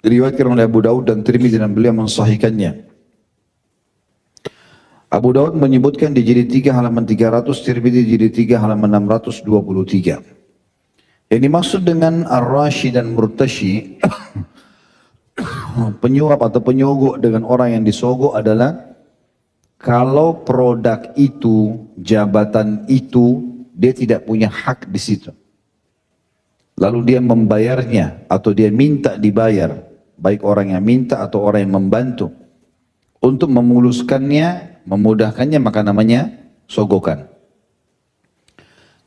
Diriwayatkan oleh Abu Daud dan Tirmidzi dan beliau mensahihkannya. Abu Daud menyebutkan di jilid 3 halaman 300, Tirmidzi jilid 3 halaman 623. Yang dimaksud dengan ar-rashi dan murtashi, penyuap atau penyogok dengan orang yang disogok adalah kalau produk itu, jabatan itu, dia tidak punya hak di situ. Lalu dia membayarnya atau dia minta dibayar, baik orang yang minta atau orang yang membantu. Untuk memuluskannya, memudahkannya, maka namanya sogokan.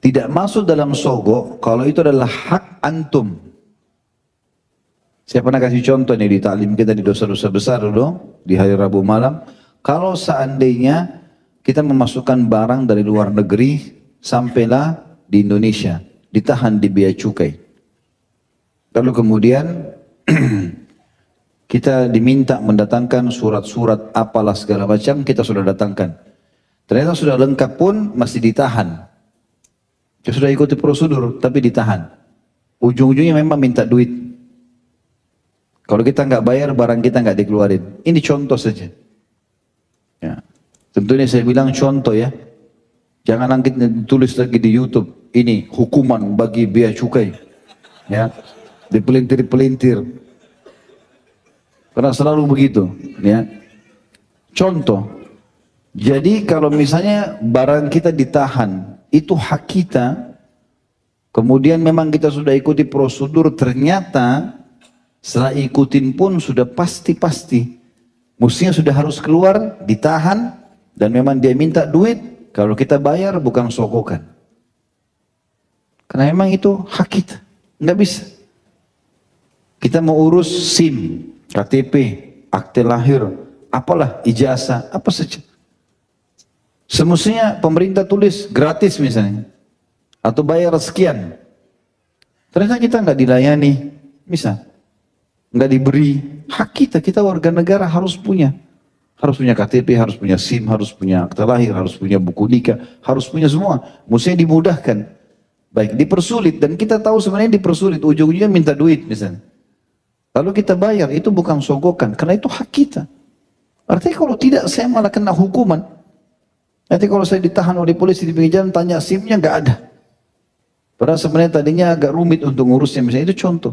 Tidak masuk dalam sogok kalau itu adalah hak antum. Saya pernah kasih contoh nih di taklim kita di dosa-dosa besar dulu, di hari Rabu malam. Kalau seandainya kita memasukkan barang dari luar negeri, sampailah di Indonesia, ditahan di bea cukai. Lalu kemudian kita diminta mendatangkan surat-surat apalah segala macam, kita sudah datangkan. Ternyata sudah lengkap pun masih ditahan. Dia sudah ikuti prosedur tapi ditahan. Ujung-ujungnya memang minta duit. Kalau kita nggak bayar, barang kita nggak dikeluarin. Ini contoh saja. Ya. Tentunya saya bilang contoh ya. Jangan nanti tulis lagi di YouTube. Ini hukuman bagi bea cukai. Ya. Dipelintir-pelintir. Karena selalu begitu. Ya. Contoh. Jadi kalau misalnya barang kita ditahan, itu hak kita. Kemudian memang kita sudah ikuti prosedur, ternyata setelah ikutin pun sudah pasti-pasti. Mestinya sudah harus keluar, ditahan, dan memang dia minta duit. Kalau kita bayar bukan sogokan. Karena memang itu hak kita. Nggak bisa. Kita mau urus SIM, KTP, akte lahir, apalah, ijazah, apa saja. Semestinya pemerintah tulis gratis misalnya. Atau bayar sekian. Ternyata kita nggak dilayani. Misal. Nggak diberi hak kita. Kita warga negara harus punya. Harus punya KTP, harus punya SIM, harus punya akte lahir, harus punya buku nikah. Harus punya semua. Mestinya dimudahkan. Baik, dipersulit. Dan kita tahu sebenarnya dipersulit. Ujung-ujungnya minta duit misalnya. Lalu kita bayar. Itu bukan sogokan. Karena itu hak kita. Artinya kalau tidak saya malah kena hukuman. Nanti kalau saya ditahan oleh polisi di pinggir jalan, tanya SIM-nya nggak ada. Padahal sebenarnya tadinya agak rumit untuk ngurusnya. Misalnya itu contoh.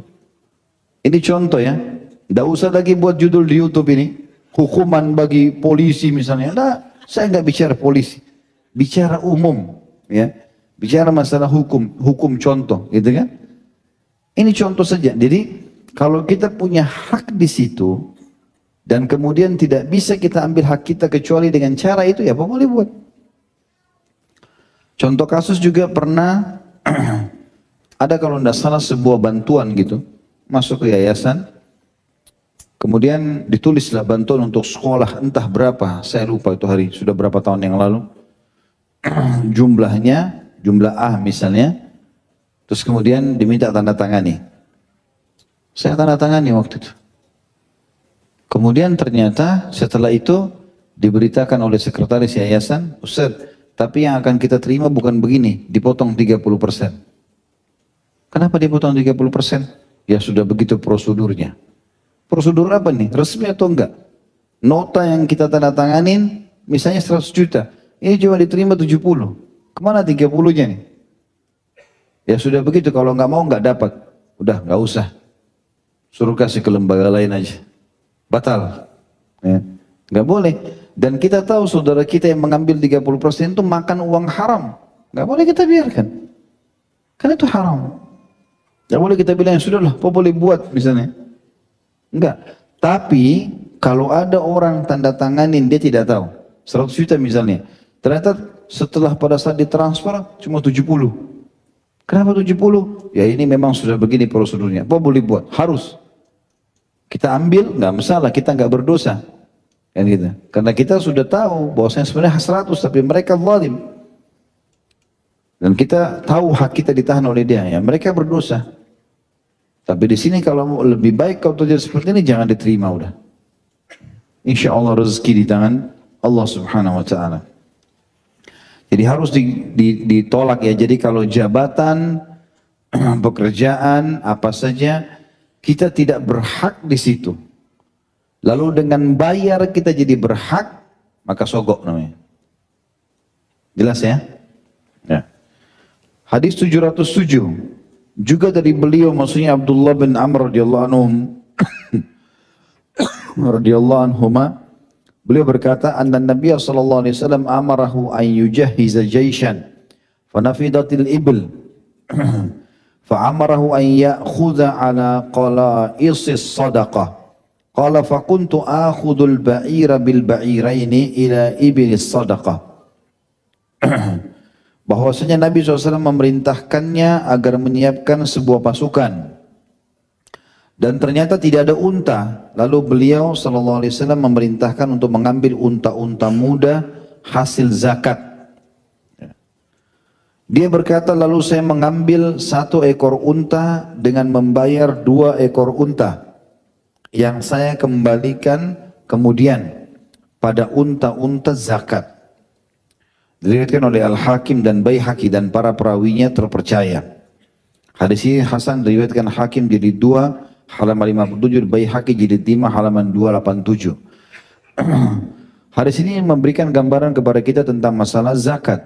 Ini contoh ya. Nggak usah lagi buat judul di YouTube ini. Hukuman bagi polisi misalnya. Nah, saya nggak bicara polisi. Bicara umum. Ya. Bicara masalah hukum contoh, gitu kan? Ini contoh saja. Jadi kalau kita punya hak di situ dan kemudian tidak bisa kita ambil hak kita kecuali dengan cara itu, ya apa boleh buat. Contoh kasus juga pernah ada kalau tidak salah sebuah bantuan gitu masuk ke yayasan. Kemudian ditulislah bantuan untuk sekolah entah berapa, saya lupa itu hari, sudah berapa tahun yang lalu. Jumlahnya, jumlah A misalnya, terus kemudian diminta tanda tangani. Saya tanda tangani waktu itu. Kemudian ternyata setelah itu diberitakan oleh sekretaris yayasan, Ustaz, tapi yang akan kita terima bukan begini, dipotong 30%. Kenapa dipotong 30%? Ya sudah begitu prosedurnya. Prosedur apa nih? Resmi atau enggak? Nota yang kita tanda tanganin, misalnya 100 juta. Ini cuma diterima 70. Kemana 30-nya nih? Ya sudah begitu, kalau nggak mau nggak dapat. Udah nggak usah. Suruh kasih ke lembaga lain aja. Batal. Ya. Nggak boleh. Dan kita tahu saudara kita yang mengambil 30% itu makan uang haram. Nggak boleh kita biarkan. Karena itu haram. Nggak boleh kita bilang, sudahlah, apa boleh buat misalnya. Enggak. Tapi kalau ada orang tanda tanganin dia tidak tahu. 100 juta misalnya. Ternyata setelah pada saat ditransfer cuma 70. Kenapa 70? Ya ini memang sudah begini prosedurnya. Apa boleh buat? Harus. Kita ambil, nggak masalah, kita nggak berdosa. Kan gitu. Karena kita sudah tahu bahwasanya sebenarnya 100 tapi mereka zalim. Dan kita tahu hak kita ditahan oleh dia, ya mereka berdosa. Tapi di sini kalau lebih baik kalau terjadi seperti ini jangan diterima udah. Insya Allah rezeki di tangan Allah Subhanahu Wa Taala. Jadi harus ditolak ya. Jadi kalau jabatan, pekerjaan, apa saja kita tidak berhak di situ. Lalu dengan bayar kita jadi berhak, maka sogok namanya. Jelas ya? Ya. Hadis 707. Juga dari beliau, maksudnya Abdullah bin Amr radhiyallahu anhuma, beliau berkata, anna Nabi sallallahu alaihi wasallam amarahu an yujahhiza jaishan fanafidatil ibl fa'amarahu an ya'khudha ala qalaisis sadaqah qala fakuntu akhudul ba'ira bil ba'iraini ila ibilis sadaqah. Bahwasanya Nabi SAW memerintahkannya agar menyiapkan sebuah pasukan dan ternyata tidak ada unta. Lalu beliau SAW memerintahkan untuk mengambil unta-unta muda hasil zakat. Dia berkata, lalu saya mengambil 1 ekor unta dengan membayar 2 ekor unta yang saya kembalikan kemudian pada unta-unta zakat. Diriwayatkan oleh Al-Hakim dan Baihaqi dan para perawinya terpercaya. Hadis ini Hasan, diriwayatkan Hakim jilid 2 halaman 57, Baihaqi jilid 5 halaman 287. Hadis ini memberikan gambaran kepada kita tentang masalah zakat.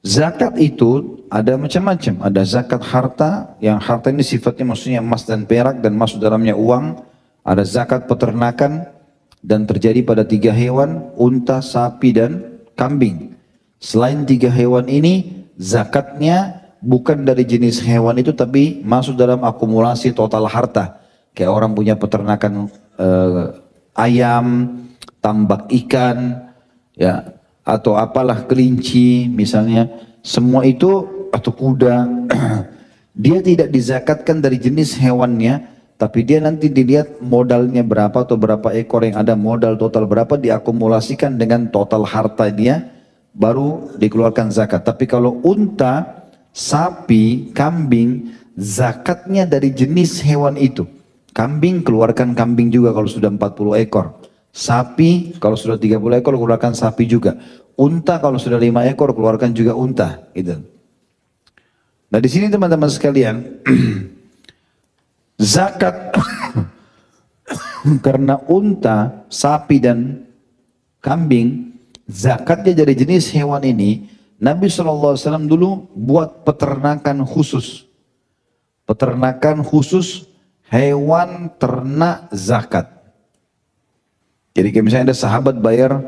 Zakat itu ada macam-macam. Ada zakat harta, yang harta ini sifatnya maksudnya emas dan perak dan masuk dalamnya uang. Ada zakat peternakan, dan terjadi pada 3 hewan, unta, sapi, dan kambing. Selain 3 hewan ini, zakatnya bukan dari jenis hewan itu, tapi masuk dalam akumulasi total harta. Kayak orang punya peternakan ayam, tambak ikan, ya, atau apalah kelinci misalnya, semua itu, atau kuda, dia tidak dizakatkan dari jenis hewannya, tapi dia nanti dilihat modalnya berapa atau berapa ekor yang ada, modal total berapa, diakumulasikan dengan total harta dia, baru dikeluarkan zakat. Tapi kalau unta, sapi, kambing, zakatnya dari jenis hewan itu. Kambing, keluarkan kambing juga kalau sudah 40 ekor. Sapi, kalau sudah 30 ekor, keluarkan sapi juga. Unta, kalau sudah 5 ekor, keluarkan juga unta. Gitu. Nah di sini teman-teman sekalian, zakat karena unta, sapi dan kambing, zakatnya dari jenis hewan ini, Nabi SAW dulu buat peternakan khusus. Peternakan khusus hewan ternak zakat. Jadi kayak misalnya ada sahabat bayar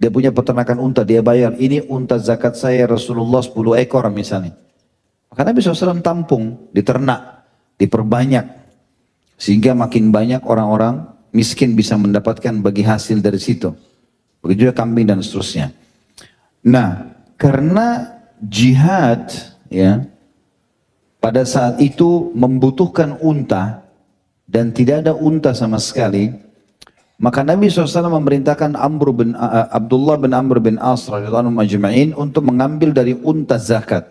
Dia punya peternakan unta, dia bayar, ini unta zakat saya Rasulullah 10 ekor misalnya. Maka Nabi SAW tampung, diternak, diperbanyak. Sehingga makin banyak orang-orang miskin bisa mendapatkan bagi hasil dari situ. Begitu juga kambing dan seterusnya. Nah, karena jihad ya pada saat itu membutuhkan unta dan tidak ada unta sama sekali, maka Nabi SAW memerintahkan Abdullah bin Amr bin As radhiyallahu anhu majma'in untuk mengambil dari unta zakat.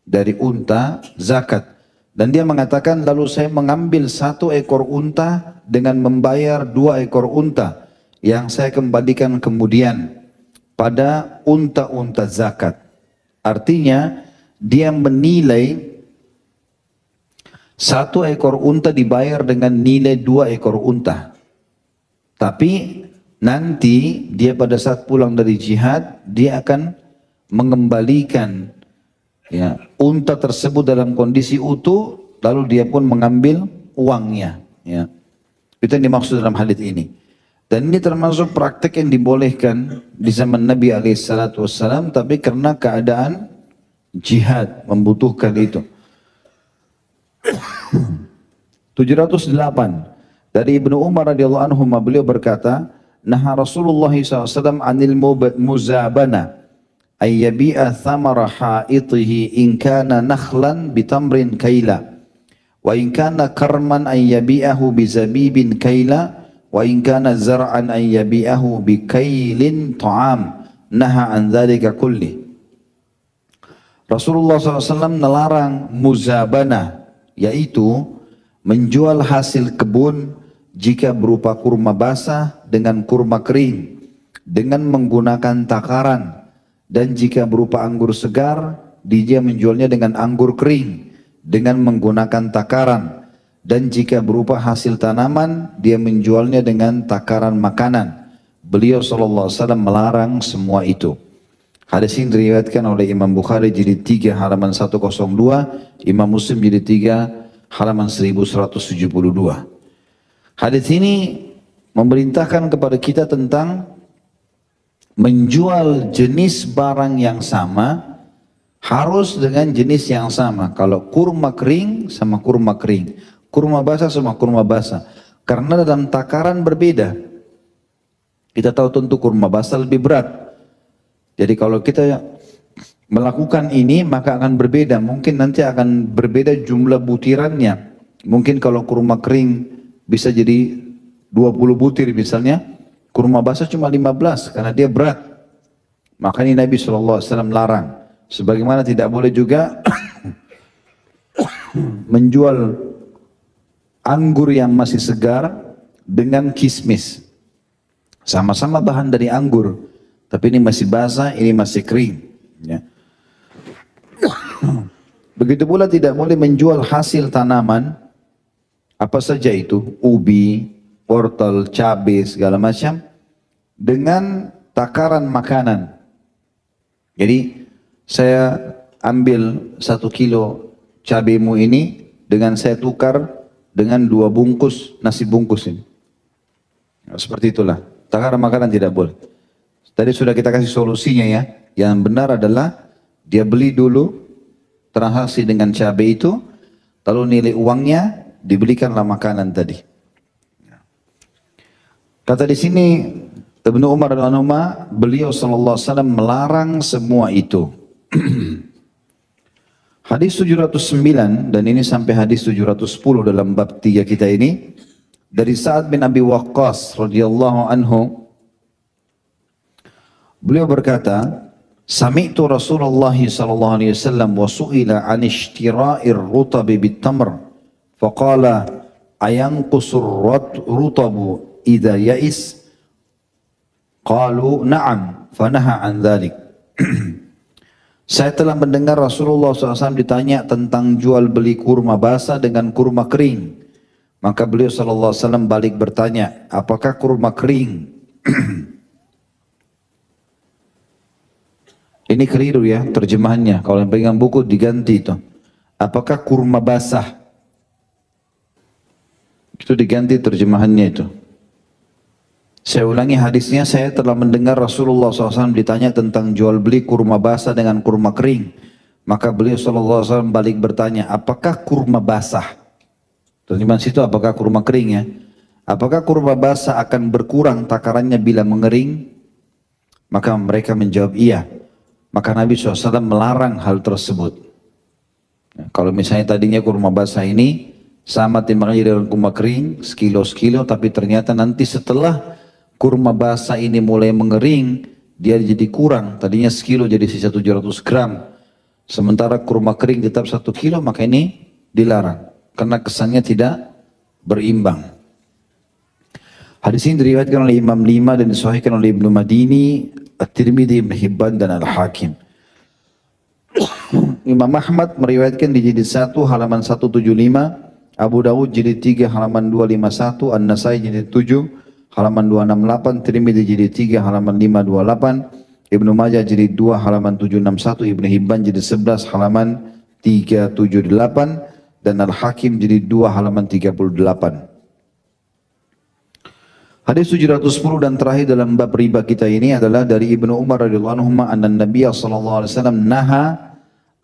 Dari unta zakat. Dan dia mengatakan, lalu saya mengambil 1 ekor unta dengan membayar 2 ekor unta yang saya kembalikan kemudian pada unta-unta zakat. Artinya dia menilai 1 ekor unta dibayar dengan nilai 2 ekor unta. Tapi nanti dia pada saat pulang dari jihad, dia akan mengembalikan ya, unta tersebut dalam kondisi utuh, lalu dia pun mengambil uangnya. Ya. Itu yang dimaksud dalam hadits ini. Dan ini termasuk praktek yang dibolehkan di zaman Nabi SAW, tapi karena keadaan jihad membutuhkan itu. 708. Dari Ibnu Umar radhiyallahu anhu beliau berkata, "Naha Rasulullah SAW anil muzabana ay yabi'a thamara haitihi in kana nakhlan bitamrin kaila wa in kana karman ay yabi'ahu bizabibin kaila wa in kana zar'an ay yabi'ahu bikailin ta'am." Naha an dzalika kulli. Rasulullah SAW melarang muzabana, yaitu menjual hasil kebun jika berupa kurma basah dengan kurma kering dengan menggunakan takaran, dan jika berupa anggur segar dia menjualnya dengan anggur kering dengan menggunakan takaran, dan jika berupa hasil tanaman dia menjualnya dengan takaran makanan. Beliau SAW melarang semua itu. Hadis ini diriwayatkan oleh Imam Bukhari jilid 3 halaman 102, Imam Muslim jilid 3 halaman 1172. Hadis ini memerintahkan kepada kita tentang menjual jenis barang yang sama harus dengan jenis yang sama. Kalau kurma kering sama kurma kering, kurma basah sama kurma basah. Karena dalam takaran berbeda. Kita tahu tentu kurma basah lebih berat. Jadi kalau kita melakukan ini maka akan berbeda. Mungkin nanti akan berbeda jumlah butirannya. Mungkin kalau kurma kering bisa jadi 20 butir misalnya, kurma basah cuma 15 karena dia berat. Makanya Nabi SAW larang. Sebagaimana tidak boleh juga menjual anggur yang masih segar dengan kismis. Sama-sama bahan dari anggur, tapi ini masih basah, ini masih kering. Ya. Begitu pula tidak boleh menjual hasil tanaman, apa saja itu, ubi, wortel, cabai, segala macam, dengan takaran makanan. Jadi saya ambil 1 kilo cabaimu ini dengan saya tukar dengan 2 bungkus nasi bungkus ini. Nah, seperti itulah. Takaran makanan tidak boleh. Tadi sudah kita kasih solusinya ya. Yang benar adalah dia beli dulu transaksi dengan cabai itu, lalu nilai uangnya dibelikanlah makanan tadi. Kata di sini Ibnu Umar radhiyallahu anhu, beliau sallallahu alaihi wasallam melarang semua itu. Hadis 709 dan ini sampai hadis 710 dalam bab 3 kita ini dari Sa'ad bin Abi Waqqas radhiyallahu anhu, beliau berkata, "Sami'tu Rasulullah sallallahu alaihi wasallam wa su'ila 'an ishtira'ir rutabi bit-tamr." Faqala ayanqusur rutabu idza ya'is? Qalu na'am, fanaha an dzalik. Saya telah mendengar Rasulullah SAW ditanya tentang jual beli kurma basah dengan kurma kering. Maka beliau SAW balik bertanya, apakah kurma kering? Ini keliru ya terjemahannya. Kalau yang pegang buku diganti itu. Apakah kurma basah? Itu diganti terjemahannya itu. Saya ulangi hadisnya, saya telah mendengar Rasulullah SAW ditanya tentang jual beli kurma basah dengan kurma kering. Maka beliau SAW balik bertanya, apakah kurma basah? Terjemahan situ apakah kurma kering ya? Apakah kurma basah akan berkurang takarannya bila mengering? Maka mereka menjawab iya. Maka Nabi SAW melarang hal tersebut. Kalau misalnya tadinya kurma basah ini sama timbangnya dengan kurma kering, sekilo-sekilo, tapi ternyata nanti setelah kurma basah ini mulai mengering, dia jadi kurang. Tadinya sekilo jadi sisa 700 gram. Sementara kurma kering tetap 1 kilo, maka ini dilarang. Karena kesannya tidak berimbang. Hadis ini diriwayatkan oleh Imam 5 dan disahihkan oleh Ibnu Madini, At-Tirmidzi, Ibnu Hibban dan Al-Hakim. Imam Ahmad meriwayatkan di jilid 1 halaman 175, Abu Dawud jilid 3 halaman 251, An-Nasai jilid 7 halaman 268, Tirmidzi jilid 3 halaman 528, Ibnu Majah jilid 2 halaman 761, Ibnu Hibban jilid 11 halaman 378, dan Al-Hakim jilid 2 halaman 38. Hadis 710 dan terakhir dalam bab riba kita ini adalah dari Ibnu Umar radhiyallahu anhu anna Nabiy sallallahu alaihi wasallam naha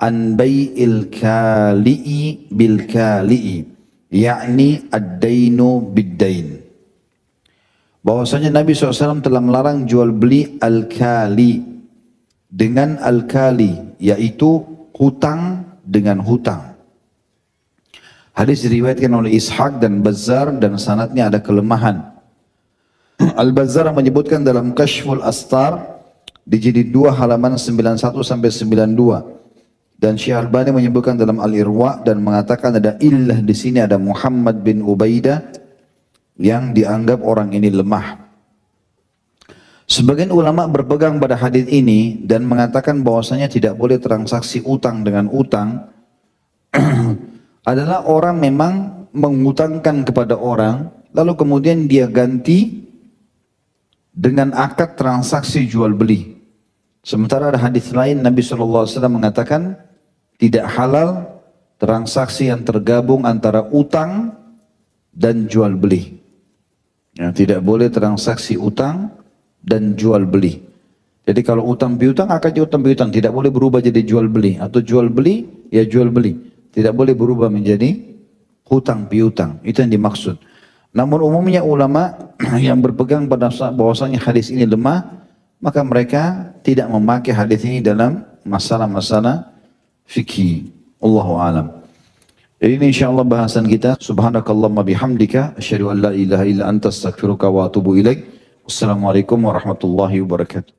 an bai'il kali'i bil kali'i, yakni ad-dainu bid-dain. Bahwasanya Nabi SAW telah melarang jual beli al-kali dengan al-kali, yaitu hutang dengan hutang. Hadis diriwayatkan oleh Ishaq dan Bazzar dan sanadnya ada kelemahan. Al-Bazzar menyebutkan dalam Kashful Astar di jilid 2 halaman 91 sampai 92, dan Syekh Albani menyebutkan dalam Al-Irwa dan mengatakan ada illah di sini, ada Muhammad bin Ubaidah yang dianggap orang ini lemah. Sebagian ulama berpegang pada hadis ini dan mengatakan bahwasanya tidak boleh transaksi utang dengan utang adalah orang memang mengutangkan kepada orang lalu kemudian dia ganti dengan akad transaksi jual beli. Sementara ada hadis lain Nabi SAW mengatakan tidak halal transaksi yang tergabung antara utang dan jual beli. Ya, tidak boleh transaksi utang dan jual beli. Jadi kalau utang piutang akadnya utang piutang, tidak boleh berubah jadi jual beli, atau jual beli ya jual beli. Tidak boleh berubah menjadi hutang piutang. Itu yang dimaksud. Namun umumnya ulama yang berpegang pada bahwasanya hadis ini lemah, maka mereka tidak memakai hadis ini dalam masalah-masalah fikih. Allahu a'lam. Jadi ini insyaallah bahasan kita. Subhanakallahumma bihamdika asyhadu an la ilaha illa anta astaghfiruka wa atubu ilaik. Wassalamualaikum warahmatullahi wabarakatuh.